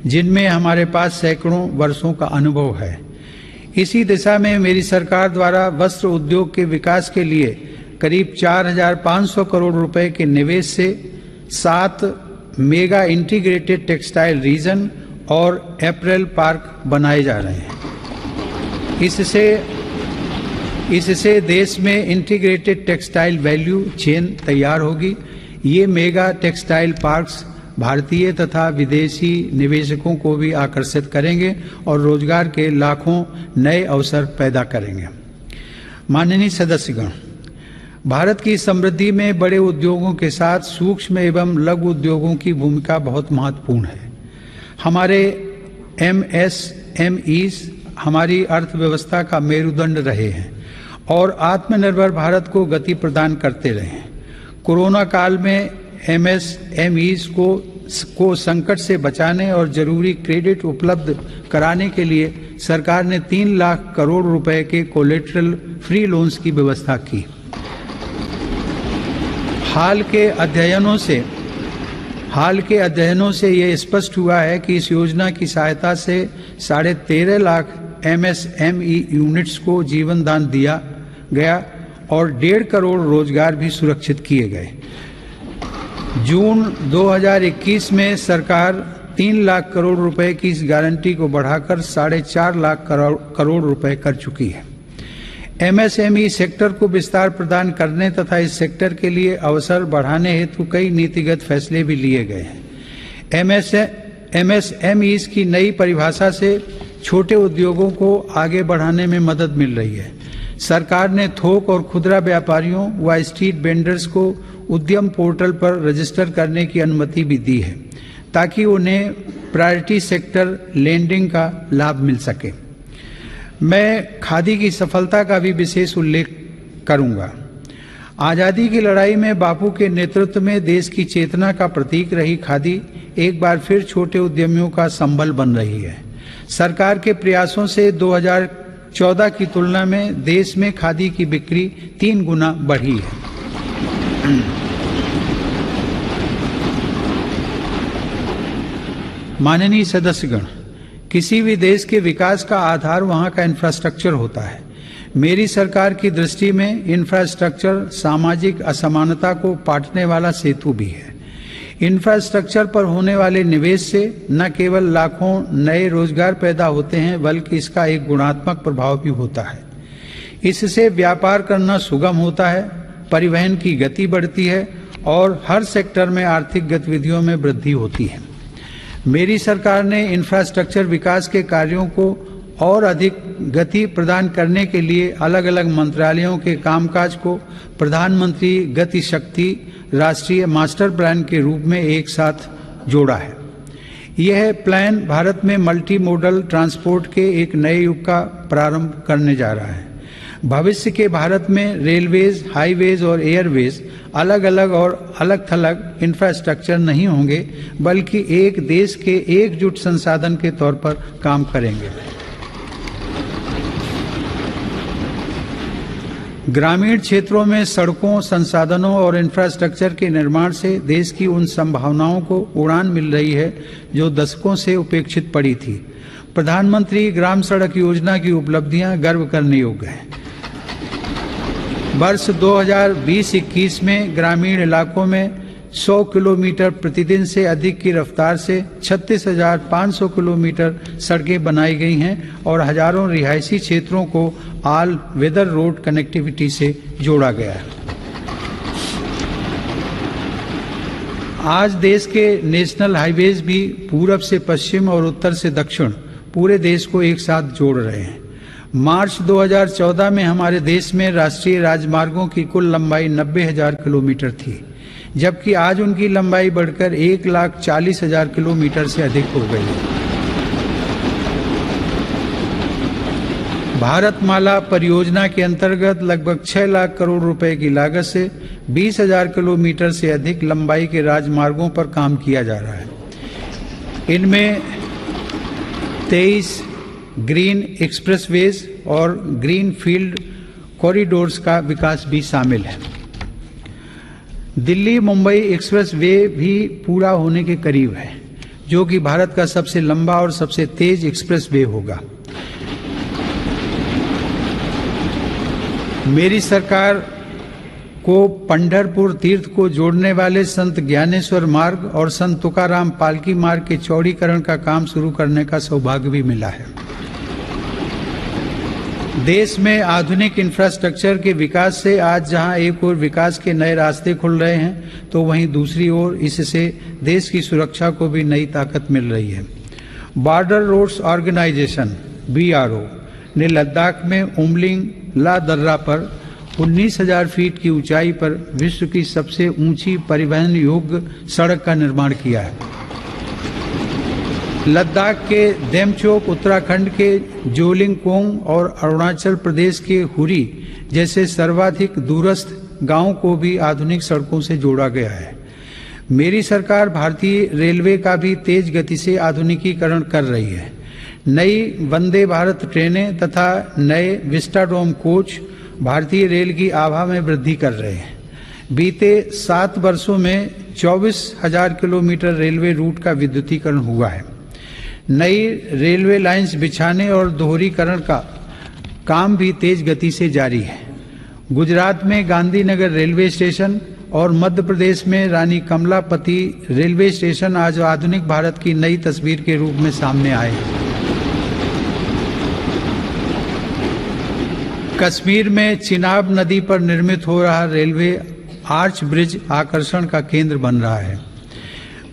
Speaker 1: जिनमें हमारे पास सैकड़ों वर्षों का अनुभव है। इसी दिशा में मेरी सरकार द्वारा वस्त्र उद्योग के विकास के लिए करीब 4,500 करोड़ रुपए के निवेश से 7 मेगा इंटीग्रेटेड टेक्सटाइल रीजन और अपैरल पार्क बनाए जा रहे हैं। इससे देश में इंटीग्रेटेड टेक्सटाइल वैल्यू चेन तैयार होगी। ये मेगा टेक्सटाइल पार्क्स भारतीय तथा विदेशी निवेशकों को भी आकर्षित करेंगे और रोजगार के लाखों नए अवसर पैदा करेंगे। माननीय सदस्यगण, भारत की समृद्धि में बड़े उद्योगों के साथ सूक्ष्म एवं लघु उद्योगों की भूमिका बहुत महत्वपूर्ण है। हमारे MSMEs हमारी अर्थव्यवस्था का मेरुदंड रहे हैं और आत्मनिर्भर भारत को गति प्रदान करते रहे हैं। कोरोना काल में MSMEs को संकट से बचाने और जरूरी क्रेडिट उपलब्ध कराने के लिए सरकार ने 3 लाख करोड़ रुपए के कोलेटरल फ्री लोन्स की व्यवस्था की। हाल के अध्ययनों से यह स्पष्ट हुआ है कि इस योजना की सहायता से 13.5 लाख MSME यूनिट्स को जीवन दान दिया गया और 1.5 करोड़ रोजगार भी सुरक्षित किए गए। जून 2021 में सरकार 3 लाख करोड़ रुपए की इस गारंटी को बढ़ाकर 4.5 लाख करोड़ रुपए कर चुकी है। MSME सेक्टर को विस्तार प्रदान करने तथा इस सेक्टर के लिए अवसर बढ़ाने हेतु कई नीतिगत फैसले भी लिए गए हैं। MSMEs की नई परिभाषा से छोटे उद्योगों को आगे बढ़ाने में मदद मिल रही है। सरकार ने थोक और खुदरा व्यापारियों व स्ट्रीट वेंडर्स को उद्यम पोर्टल पर रजिस्टर करने की अनुमति भी दी है ताकि उन्हें प्रायोरिटी सेक्टर लेंडिंग का लाभ मिल सके। मैं खादी की सफलता का भी विशेष उल्लेख करूंगा। आज़ादी की लड़ाई में बापू के नेतृत्व में देश की चेतना का प्रतीक रही खादी एक बार फिर छोटे उद्यमियों का संबल बन रही है। सरकार के प्रयासों से 2014 की तुलना में देश में खादी की बिक्री 3 गुना बढ़ी है। माननीय सदस्यगण, किसी भी देश के विकास का आधार वहां का इंफ्रास्ट्रक्चर होता है। मेरी सरकार की दृष्टि में इंफ्रास्ट्रक्चर सामाजिक असमानता को पाटने वाला सेतु भी है। इंफ्रास्ट्रक्चर पर होने वाले निवेश से न केवल लाखों नए रोजगार पैदा होते हैं बल्कि इसका एक गुणात्मक प्रभाव भी होता है। इससे व्यापार करना सुगम होता है, परिवहन की गति बढ़ती है और हर सेक्टर में आर्थिक गतिविधियों में वृद्धि होती है। मेरी सरकार ने इंफ्रास्ट्रक्चर विकास के कार्यों को और अधिक गति प्रदान करने के लिए अलग अलग मंत्रालयों के कामकाज को प्रधानमंत्री गति शक्ति राष्ट्रीय मास्टर प्लान के रूप में एक साथ जोड़ा है। यह प्लान भारत में मल्टी मॉडल ट्रांसपोर्ट के एक नए युग का प्रारंभ करने जा रहा है। भविष्य के भारत में रेलवेज, हाईवेज और एयरवेज अलग अलग और अलग थलग इंफ्रास्ट्रक्चर नहीं होंगे बल्कि एक देश के एकजुट संसाधन के तौर पर काम करेंगे। ग्रामीण क्षेत्रों में सड़कों, संसाधनों और इंफ्रास्ट्रक्चर के निर्माण से देश की उन संभावनाओं को उड़ान मिल रही है जो दशकों से उपेक्षित पड़ी थी। प्रधानमंत्री ग्राम सड़क योजना की उपलब्धियां गर्व करने योग्य हैं। वर्ष 2020-21 में ग्रामीण इलाकों में 100 किलोमीटर प्रतिदिन से अधिक की रफ्तार से 36,500 किलोमीटर सड़कें बनाई गई हैं और हजारों रिहायशी क्षेत्रों को ऑल वेदर रोड कनेक्टिविटी से जोड़ा गया है। आज देश के नेशनल हाईवेज भी पूरब से पश्चिम और उत्तर से दक्षिण पूरे देश को एक साथ जोड़ रहे हैं। मार्च 2014 में हमारे देश में राष्ट्रीय राजमार्गों की कुल लंबाई 90,000 किलोमीटर थी, जबकि आज उनकी लंबाई बढ़कर 1,40,000 किलोमीटर से अधिक हो गई है। भारतमाला परियोजना के अंतर्गत लगभग 6 लाख करोड़ रुपए की लागत से 20,000 किलोमीटर से अधिक लंबाई के राजमार्गों पर काम किया जा रहा है। इनमें 23 ग्रीन एक्सप्रेसवेज और ग्रीन फील्ड कॉरिडोर्स का विकास भी शामिल है। दिल्ली मुंबई एक्सप्रेस वे भी पूरा होने के करीब है, जो कि भारत का सबसे लंबा और सबसे तेज एक्सप्रेस वे होगा। मेरी सरकार को पंढरपुर तीर्थ को जोड़ने वाले संत ज्ञानेश्वर मार्ग और संत तुकाराम पालकी मार्ग के चौड़ीकरण का काम शुरू करने का सौभाग्य भी मिला है। देश में आधुनिक इंफ्रास्ट्रक्चर के विकास से आज जहां एक ओर विकास के नए रास्ते खुल रहे हैं, तो वहीं दूसरी ओर इससे देश की सुरक्षा को भी नई ताकत मिल रही है। बॉर्डर रोड्स ऑर्गेनाइजेशन (BRO) ने लद्दाख में उमलिंग ला दर्रा पर 19,000 फीट की ऊंचाई पर विश्व की सबसे ऊंची परिवहन योग्य सड़क का निर्माण किया है। लद्दाख के देमचोक, उत्तराखंड के जोलिंगकोंग और अरुणाचल प्रदेश के हुरी जैसे सर्वाधिक दूरस्थ गांवों को भी आधुनिक सड़कों से जोड़ा गया है। मेरी सरकार भारतीय रेलवे का भी तेज गति से आधुनिकीकरण कर रही है। नई वंदे भारत ट्रेनें तथा नए विस्टाडोम कोच भारतीय रेल की आभा में वृद्धि कर रहे हैं। बीते 7 वर्षों में 24,000 किलोमीटर रेलवे रूट का विद्युतीकरण हुआ है। नई रेलवे लाइंस बिछाने और दोहरीकरण का काम भी तेज गति से जारी है। गुजरात में गांधीनगर रेलवे स्टेशन और मध्य प्रदेश में रानी कमलापति रेलवे स्टेशन आज आधुनिक भारत की नई तस्वीर के रूप में सामने आए हैं। कश्मीर में चिनाब नदी पर निर्मित हो रहा रेलवे आर्च ब्रिज आकर्षण का केंद्र बन रहा है।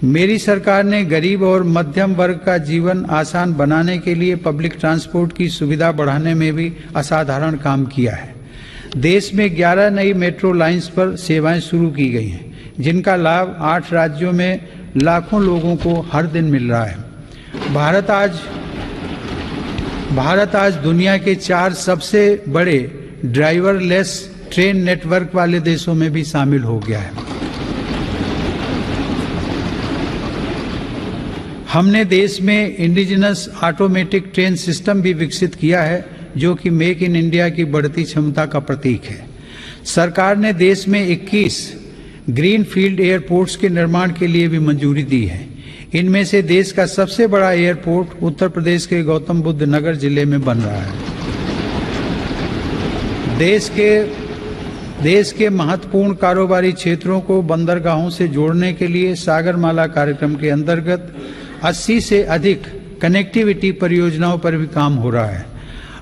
Speaker 1: मेरी सरकार ने गरीब और मध्यम वर्ग का जीवन आसान बनाने के लिए पब्लिक ट्रांसपोर्ट की सुविधा बढ़ाने में भी असाधारण काम किया है। देश में 11 नई मेट्रो लाइंस पर सेवाएं शुरू की गई हैं, जिनका लाभ 8 राज्यों में लाखों लोगों को हर दिन मिल रहा है। भारत आज दुनिया के 4 सबसे बड़े ड्राइवरलेस ट्रेन नेटवर्क वाले देशों में भी शामिल हो गया है। हमने देश में इंडिजिनस ऑटोमेटिक ट्रेन सिस्टम भी विकसित किया है, जो कि मेक इन इंडिया की बढ़ती क्षमता का प्रतीक है। सरकार ने देश में 21 ग्रीन फील्ड एयरपोर्ट्स के निर्माण के लिए भी मंजूरी दी है। इनमें से देश का सबसे बड़ा एयरपोर्ट उत्तर प्रदेश के गौतम बुद्ध नगर जिले में बन रहा है। देश के महत्वपूर्ण कारोबारी क्षेत्रों को बंदरगाहों से जोड़ने के लिए सागरमाला कार्यक्रम के अंतर्गत 80 से अधिक कनेक्टिविटी परियोजनाओं पर भी काम हो रहा है।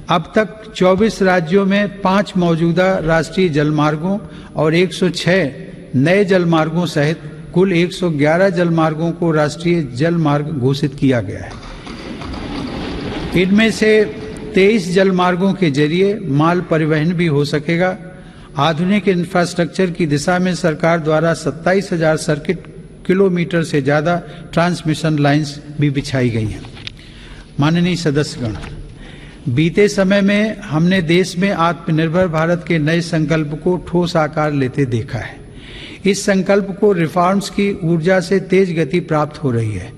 Speaker 1: अब तक 24 राज्यों में 5 मौजूदा राष्ट्रीय जलमार्गों और 106 नए जलमार्गों सहित कुल 111 जलमार्गों को राष्ट्रीय जलमार्ग घोषित किया गया है। इनमें से 23 जलमार्गों के जरिए माल परिवहन भी हो सकेगा। आधुनिक इंफ्रास्ट्रक्चर की दिशा में सरकार द्वारा 27,000 सर्किट किलोमीटर से ज्यादा ट्रांसमिशन लाइंस भी बिछाई गई हैं। माननीय सदस्यगण, बीते समय में हमने देश में आत्मनिर्भर भारत के नए संकल्प को ठोस आकार लेते देखा है। इस संकल्प को रिफॉर्म्स की ऊर्जा से तेज गति प्राप्त हो रही है।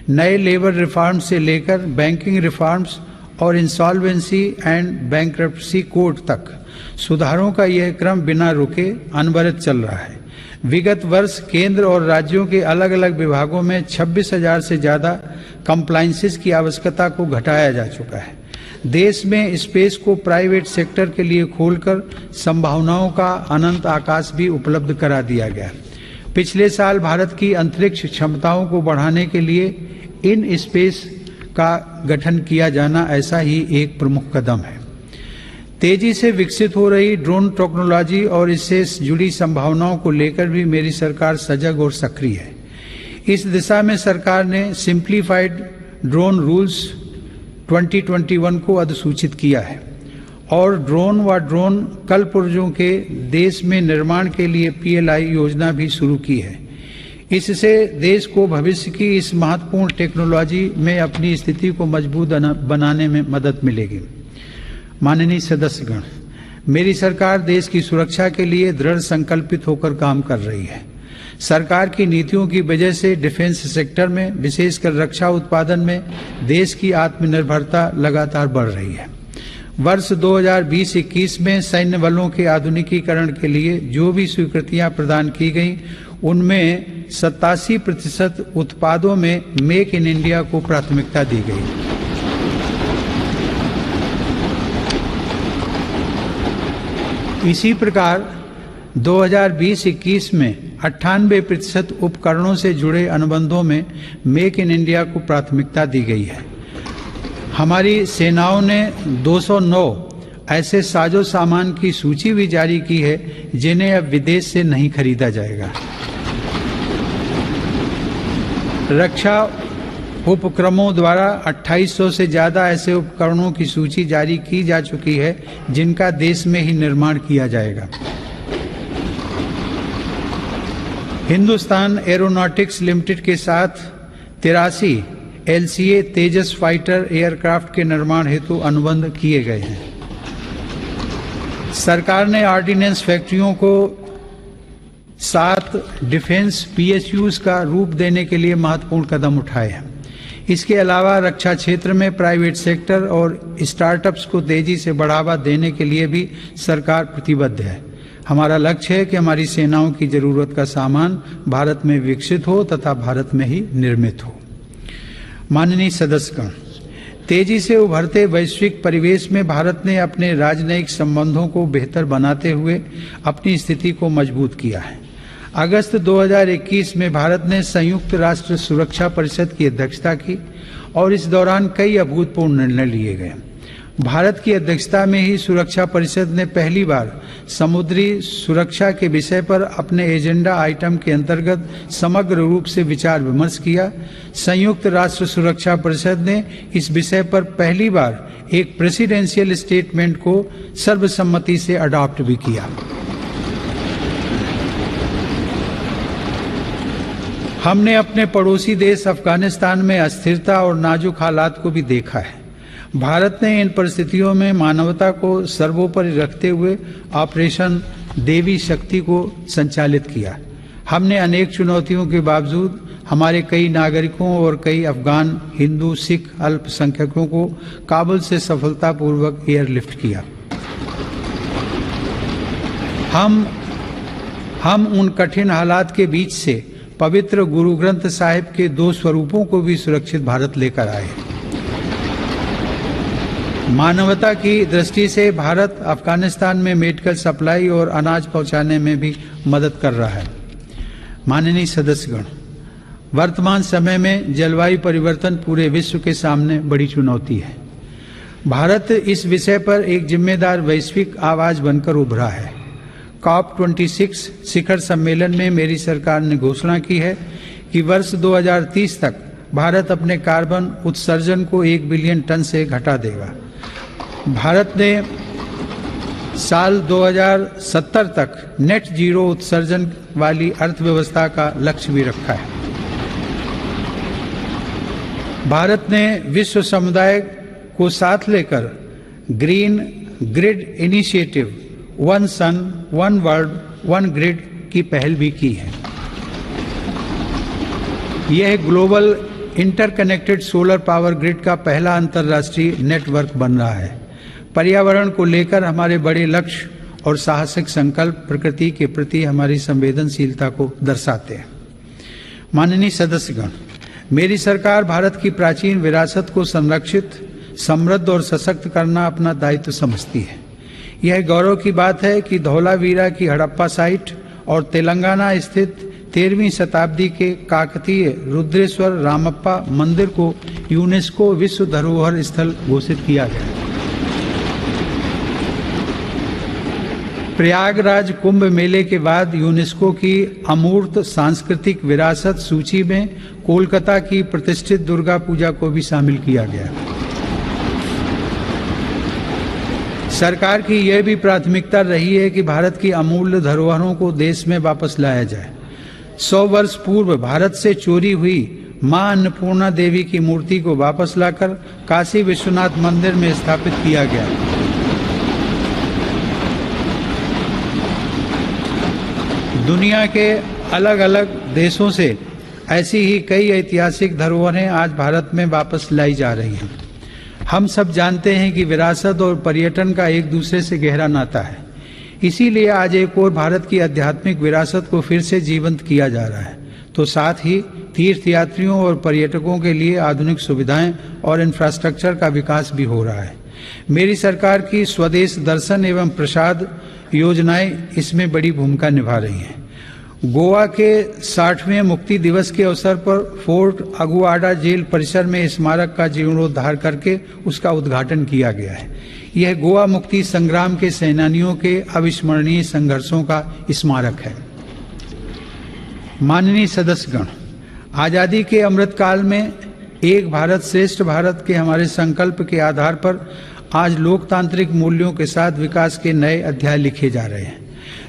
Speaker 1: नए लेबर रिफॉर्म्स से लेकर बैंकिंग रिफॉर्म्स और इंसॉल्वेंसी एंड बैंक्रप्सी कोड तक सुधारों का यह क्रम बिना रुके अनवरत चल रहा है। विगत वर्ष केंद्र और राज्यों के अलग अलग विभागों में 26,000 से ज्यादा कंप्लायंसेस की आवश्यकता को घटाया जा चुका है। देश में स्पेस को प्राइवेट सेक्टर के लिए खोलकर संभावनाओं का अनंत आकाश भी उपलब्ध करा दिया गया। पिछले साल भारत की अंतरिक्ष क्षमताओं को बढ़ाने के लिए इन स्पेस का गठन किया जाना ऐसा ही एक प्रमुख कदम है। तेजी से विकसित हो रही ड्रोन टेक्नोलॉजी और इससे जुड़ी संभावनाओं को लेकर भी मेरी सरकार सजग और सक्रिय है। इस दिशा में सरकार ने सिंप्लीफाइड ड्रोन रूल्स 2021 को अधिसूचित किया है और ड्रोन व ड्रोन कलपुर्जों के देश में निर्माण के लिए PLI योजना भी शुरू की है। इससे देश को भविष्य की इस महत्वपूर्ण टेक्नोलॉजी में अपनी स्थिति को मजबूत बनाने में मदद मिलेगी। माननीय सदस्यगण, मेरी सरकार देश की सुरक्षा के लिए दृढ़ संकल्पित होकर काम कर रही है। सरकार की नीतियों की वजह से डिफेंस सेक्टर में, विशेषकर रक्षा उत्पादन में देश की आत्मनिर्भरता लगातार बढ़ रही है। वर्ष 2020-21 में सैन्य बलों के आधुनिकीकरण के लिए जो भी स्वीकृतियां प्रदान की गईं, उनमें 87% उत्पादों में मेक इन इंडिया को प्राथमिकता दी गई। इसी प्रकार 2020-21 में 98% उपकरणों से जुड़े अनुबंधों में मेक इन इंडिया को प्राथमिकता दी गई है। हमारी सेनाओं ने 209 ऐसे साजो सामान की सूची भी जारी की है जिन्हें अब विदेश से नहीं खरीदा जाएगा। रक्षा उपक्रमों द्वारा 2800 से ज्यादा ऐसे उपकरणों की सूची जारी की जा चुकी है जिनका देश में ही निर्माण किया जाएगा। हिंदुस्तान एरोनॉटिक्स लिमिटेड के साथ 83 LCA तेजस फाइटर एयरक्राफ्ट के निर्माण हेतु अनुबंध किए गए हैं। सरकार ने ऑर्डिनेंस फैक्ट्रियों को 7 डिफेंस PSUs का रूप देने के लिए महत्वपूर्ण कदम उठाए हैं। इसके अलावा रक्षा क्षेत्र में प्राइवेट सेक्टर और स्टार्टअप्स को तेजी से बढ़ावा देने के लिए भी सरकार प्रतिबद्ध है। हमारा लक्ष्य है कि हमारी सेनाओं की जरूरत का सामान भारत में विकसित हो तथा भारत में ही निर्मित हो। माननीय सदस्यगण, तेजी से उभरते वैश्विक परिवेश में भारत ने अपने राजनयिक संबंधों को बेहतर बनाते हुए अपनी स्थिति को मजबूत किया है। अगस्त 2021 में भारत ने संयुक्त राष्ट्र सुरक्षा परिषद की अध्यक्षता की और इस दौरान कई अभूतपूर्व निर्णय लिए गए। भारत की अध्यक्षता में ही सुरक्षा परिषद ने पहली बार समुद्री सुरक्षा के विषय पर अपने एजेंडा आइटम के अंतर्गत समग्र रूप से विचार विमर्श किया। संयुक्त राष्ट्र सुरक्षा परिषद ने इस विषय पर पहली बार एक प्रेसिडेंशियल स्टेटमेंट को सर्वसम्मति से अडॉप्ट भी किया। हमने अपने पड़ोसी देश अफगानिस्तान में अस्थिरता और नाजुक हालात को भी देखा है। भारत ने इन परिस्थितियों में मानवता को सर्वोपरि रखते हुए ऑपरेशन देवी शक्ति को संचालित किया। हमने अनेक चुनौतियों के बावजूद हमारे कई नागरिकों और कई अफगान हिंदू सिख अल्पसंख्यकों को काबुल से सफलतापूर्वक एयरलिफ्ट किया। हम उन कठिन हालात के बीच से पवित्र गुरु ग्रंथ साहिब के 2 स्वरूपों को भी सुरक्षित भारत लेकर आए। मानवता की दृष्टि से भारत अफगानिस्तान में मेडिकल सप्लाई और अनाज पहुंचाने में भी मदद कर रहा है। माननीय सदस्यगण, वर्तमान समय में जलवायु परिवर्तन पूरे विश्व के सामने बड़ी चुनौती है। भारत इस विषय पर एक जिम्मेदार वैश्विक आवाज बनकर उभरा है। COP26 शिखर सम्मेलन में मेरी सरकार ने घोषणा की है कि वर्ष 2030 तक भारत अपने कार्बन उत्सर्जन को 1 बिलियन टन से घटा देगा। भारत ने साल 2070 तक नेट जीरो उत्सर्जन वाली अर्थव्यवस्था का लक्ष्य भी रखा है। भारत ने विश्व समुदाय को साथ लेकर green grid initiative one sun one world one grid की पहल भी की है। यह global interconnected solar power grid का पहला अंतर्राष्ट्रीय नेटवर्क बन रहा है। पर्यावरण को लेकर हमारे बड़े लक्ष्य और साहसिक संकल्प प्रकृति के प्रति हमारी संवेदनशीलता को दर्शाते हैं। माननीय सदस्यगण, मेरी सरकार भारत की प्राचीन विरासत को संरक्षित, समृद्ध और सशक्त करना अपना दायित्व समझती है। यह गौरव की बात है कि धौलावीरा की हड़प्पा साइट और तेलंगाना स्थित 13वीं शताब्दी के काकतीय रुद्रेश्वर रामप्पा मंदिर को यूनेस्को विश्व धरोहर स्थल घोषित किया गया। प्रयागराज कुंभ मेले के बाद यूनेस्को की अमूर्त सांस्कृतिक विरासत सूची में कोलकाता की प्रतिष्ठित दुर्गा पूजा को भी शामिल किया गया। सरकार की यह भी प्राथमिकता रही है कि भारत की अमूल्य धरोहरों को देश में वापस लाया जाए। 100 वर्ष पूर्व भारत से चोरी हुई मां अन्नपूर्णा देवी की मूर्ति को वापस लाकर काशी विश्वनाथ मंदिर में स्थापित किया गया। दुनिया के अलग अलग देशों से ऐसी ही कई ऐतिहासिक धरोहरें आज भारत में वापस लाई जा रही हैं। हम सब जानते हैं कि विरासत और पर्यटन का एक दूसरे से गहरा नाता है। इसीलिए आज एक और भारत की आध्यात्मिक विरासत को फिर से जीवंत किया जा रहा है, तो साथ ही तीर्थयात्रियों और पर्यटकों के लिए आधुनिक सुविधाएं और इंफ्रास्ट्रक्चर का विकास भी हो रहा है। मेरी सरकार की स्वदेश दर्शन एवं प्रसाद योजनाएं इसमें बड़ी भूमिका निभा रही हैं। गोवा के 60वें मुक्ति दिवस के अवसर पर फोर्ट अगुआडा जेल परिसर में स्मारक का जीर्णोद्धार करके उसका उद्घाटन किया गया है। यह गोवा मुक्ति संग्राम के सेनानियों के अविस्मरणीय संघर्षों का स्मारक है। माननीय सदस्यगण, आजादी के अमृत काल में एक भारत श्रेष्ठ भारत के हमारे संकल्प के आधार पर आज लोकतांत्रिक मूल्यों के साथ विकास के नए अध्याय लिखे जा रहे हैं।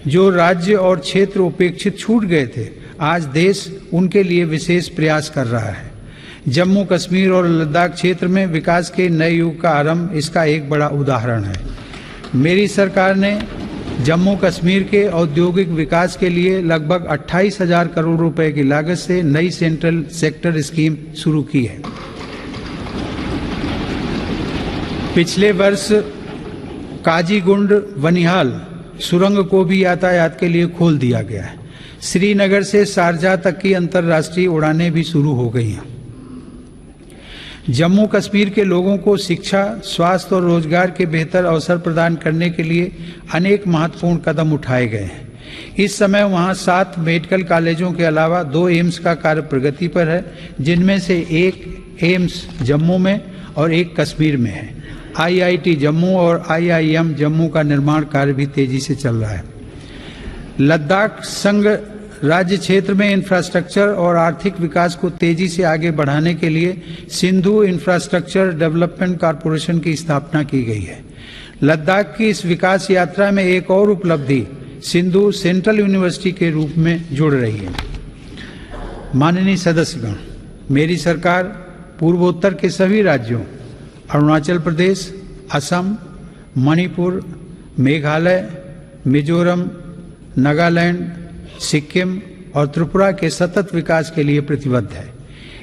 Speaker 1: जो राज्य और क्षेत्र उपेक्षित छूट गए थे, आज देश उनके लिए विशेष प्रयास कर रहा है। जम्मू कश्मीर और लद्दाख क्षेत्र में विकास के नए युग का आरंभ इसका एक बड़ा उदाहरण है। मेरी सरकार ने जम्मू कश्मीर के औद्योगिक विकास के लिए लगभग 28,000 करोड़ रुपए की लागत से नई सेंट्रल सेक्टर स्कीम शुरू की है। पिछले वर्ष काजीगुंड बनिहाल सुरंग को भी यातायात के लिए खोल दिया गया है। श्रीनगर से शारजाह तक की अंतर्राष्ट्रीय उड़ानें भी शुरू हो गई हैं। जम्मू कश्मीर के लोगों को शिक्षा, स्वास्थ्य और रोजगार के बेहतर अवसर प्रदान करने के लिए अनेक महत्वपूर्ण कदम उठाए गए हैं। इस समय वहां 7 मेडिकल कॉलेजों के अलावा 2 एम्स का कार्य प्रगति पर है, जिनमें से एक एम्स जम्मू में और एक कश्मीर में है। IIT जम्मू और IIM जम्मू का निर्माण कार्य भी तेजी से चल रहा है। लद्दाख संघ राज्य क्षेत्र में इंफ्रास्ट्रक्चर और आर्थिक विकास को तेजी से आगे बढ़ाने के लिए सिंधु इंफ्रास्ट्रक्चर डेवलपमेंट कॉरपोरेशन की स्थापना की गई है। लद्दाख की इस विकास यात्रा में एक और उपलब्धि सिंधु सेंट्रल यूनिवर्सिटी के रूप में जुड़ रही है। माननीय सदस्यगण, मेरी सरकार पूर्वोत्तर के सभी राज्यों अरुणाचल प्रदेश, असम, मणिपुर, मेघालय, मिजोरम, नागालैंड, सिक्किम और त्रिपुरा के सतत विकास के लिए प्रतिबद्ध है।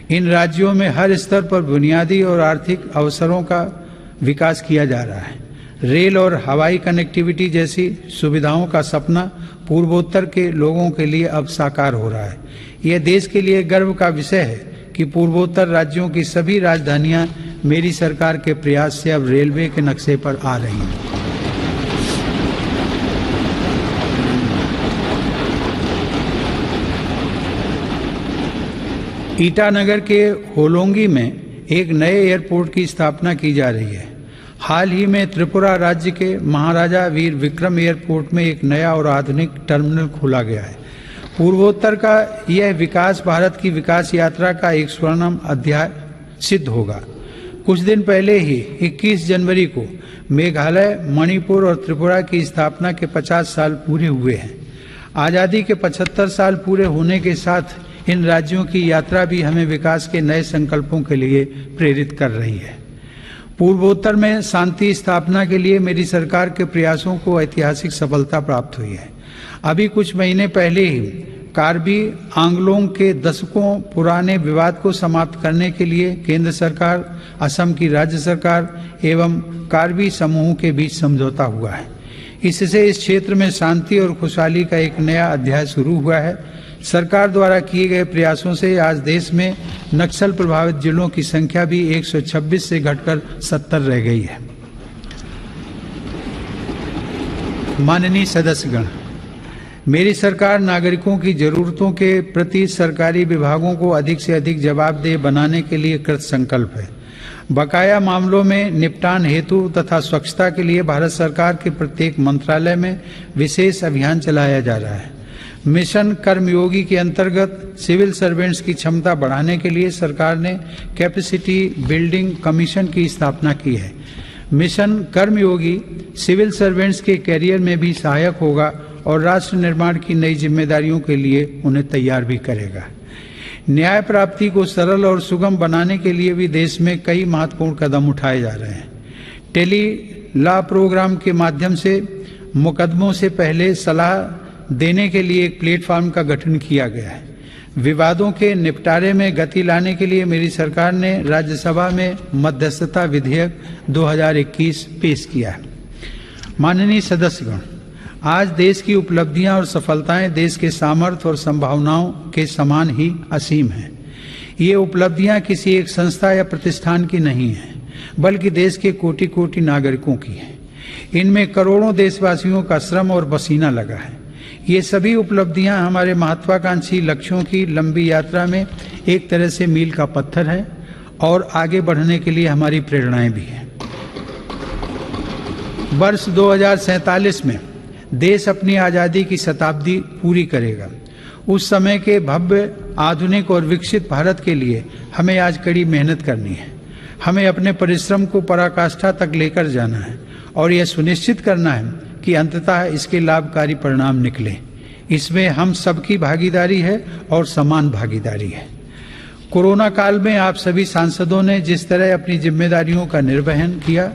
Speaker 1: इन राज्यों में हर स्तर पर बुनियादी और आर्थिक अवसरों का विकास किया जा रहा है। रेल और हवाई कनेक्टिविटी जैसी सुविधाओं का सपना पूर्वोत्तर के लोगों के लिए अब साकार हो रहा है। यह देश के लिए गर्व का विषय है कि पूर्वोत्तर राज्यों की सभी राजधानियां मेरी सरकार के प्रयास से अब रेलवे के नक्शे पर आ रही हैं। ईटानगर के होलोंगी में एक नए एयरपोर्ट की स्थापना की जा रही है। हाल ही में त्रिपुरा राज्य के महाराजा वीर विक्रम एयरपोर्ट में एक नया और आधुनिक टर्मिनल खोला गया है। पूर्वोत्तर का यह विकास भारत की विकास यात्रा का एक स्वर्णिम अध्याय सिद्ध होगा। कुछ दिन पहले ही 21 जनवरी को मेघालय, मणिपुर और त्रिपुरा की स्थापना के 50 साल पूरे हुए हैं। आज़ादी के 75 साल पूरे होने के साथ इन राज्यों की यात्रा भी हमें विकास के नए संकल्पों के लिए प्रेरित कर रही है। पूर्वोत्तर में शांति स्थापना के लिए मेरी सरकार के प्रयासों को ऐतिहासिक सफलता प्राप्त हुई है। अभी कुछ महीने पहले ही कार्बी आंगलोंग के दशकों पुराने विवाद को समाप्त करने के लिए केंद्र सरकार, असम की राज्य सरकार एवं कार्बी समूह के बीच समझौता हुआ है। इससे इस क्षेत्र में शांति और खुशहाली का एक नया अध्याय शुरू हुआ है। सरकार द्वारा किए गए प्रयासों से आज देश में नक्सल प्रभावित जिलों की संख्या भी 126 से घटकर 70 रह गई है। माननीय सदस्यगण, मेरी सरकार नागरिकों की जरूरतों के प्रति सरकारी विभागों को अधिक से अधिक जवाबदेह बनाने के लिए कृत संकल्प है। बकाया मामलों में निपटान हेतु तथा स्वच्छता के लिए भारत सरकार के प्रत्येक मंत्रालय में विशेष अभियान चलाया जा रहा है। मिशन कर्मयोगी के अंतर्गत सिविल सर्वेंट्स की क्षमता बढ़ाने के लिए सरकार ने कैपेसिटी बिल्डिंग कमीशन की स्थापना की है। मिशन कर्मयोगी सिविल सर्वेंट्स के कैरियर में भी सहायक होगा और राष्ट्र निर्माण की नई जिम्मेदारियों के लिए उन्हें तैयार भी करेगा। न्याय प्राप्ति को सरल और सुगम बनाने के लिए भी देश में कई महत्वपूर्ण कदम उठाए जा रहे हैं। टेली लॉ प्रोग्राम के माध्यम से मुकदमों से पहले सलाह देने के लिए एक प्लेटफॉर्म का गठन किया गया है। विवादों के निपटारे में गति लाने के लिए मेरी सरकार ने राज्यसभा में मध्यस्थता विधेयक 2021 पेश किया है। माननीय सदस्यगण, आज देश की उपलब्धियां और सफलताएं देश के सामर्थ्य और संभावनाओं के समान ही असीम हैं। ये उपलब्धियां किसी एक संस्था या प्रतिष्ठान की नहीं हैं, बल्कि देश के कोटि कोटि नागरिकों की है। इनमें करोड़ों देशवासियों का श्रम और पसीना लगा है। ये सभी उपलब्धियां हमारे महत्वाकांक्षी लक्ष्यों की लंबी यात्रा में एक तरह से मील का पत्थर है और आगे बढ़ने के लिए हमारी प्रेरणाएं भी हैं। वर्ष 2047 में देश अपनी आज़ादी की शताब्दी पूरी करेगा। उस समय के भव्य, आधुनिक और विकसित भारत के लिए हमें आज कड़ी मेहनत करनी है। हमें अपने परिश्रम को पराकाष्ठा तक लेकर जाना है और यह सुनिश्चित करना है कि अंततः इसके लाभकारी परिणाम निकले। इसमें हम सबकी भागीदारी है और समान भागीदारी है। कोरोना काल में आप सभी सांसदों ने जिस तरह अपनी जिम्मेदारियों का निर्वहन किया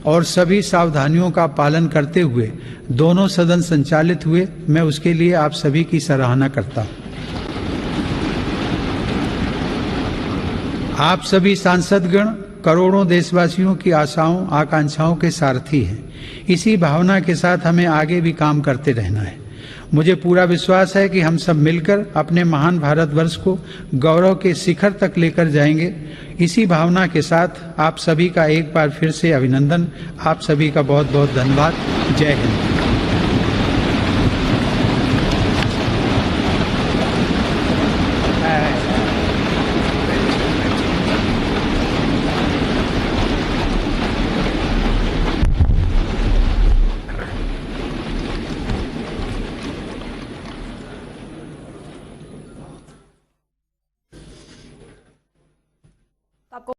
Speaker 1: और सभी सावधानियों का पालन करते हुए दोनों सदन संचालित हुए, मैं उसके लिए आप सभी की सराहना करता हूं। आप सभी सांसदगण करोड़ों देशवासियों की आशाओं आकांक्षाओं के सारथी हैं। इसी भावना के साथ हमें आगे भी काम करते रहना है। मुझे पूरा विश्वास है कि हम सब मिलकर अपने महान भारतवर्ष को गौरव के शिखर तक लेकर जाएंगे। इसी भावना के साथ आप सभी का एक बार फिर से अभिनंदन। आप सभी का बहुत बहुत धन्यवाद। जय हिंद।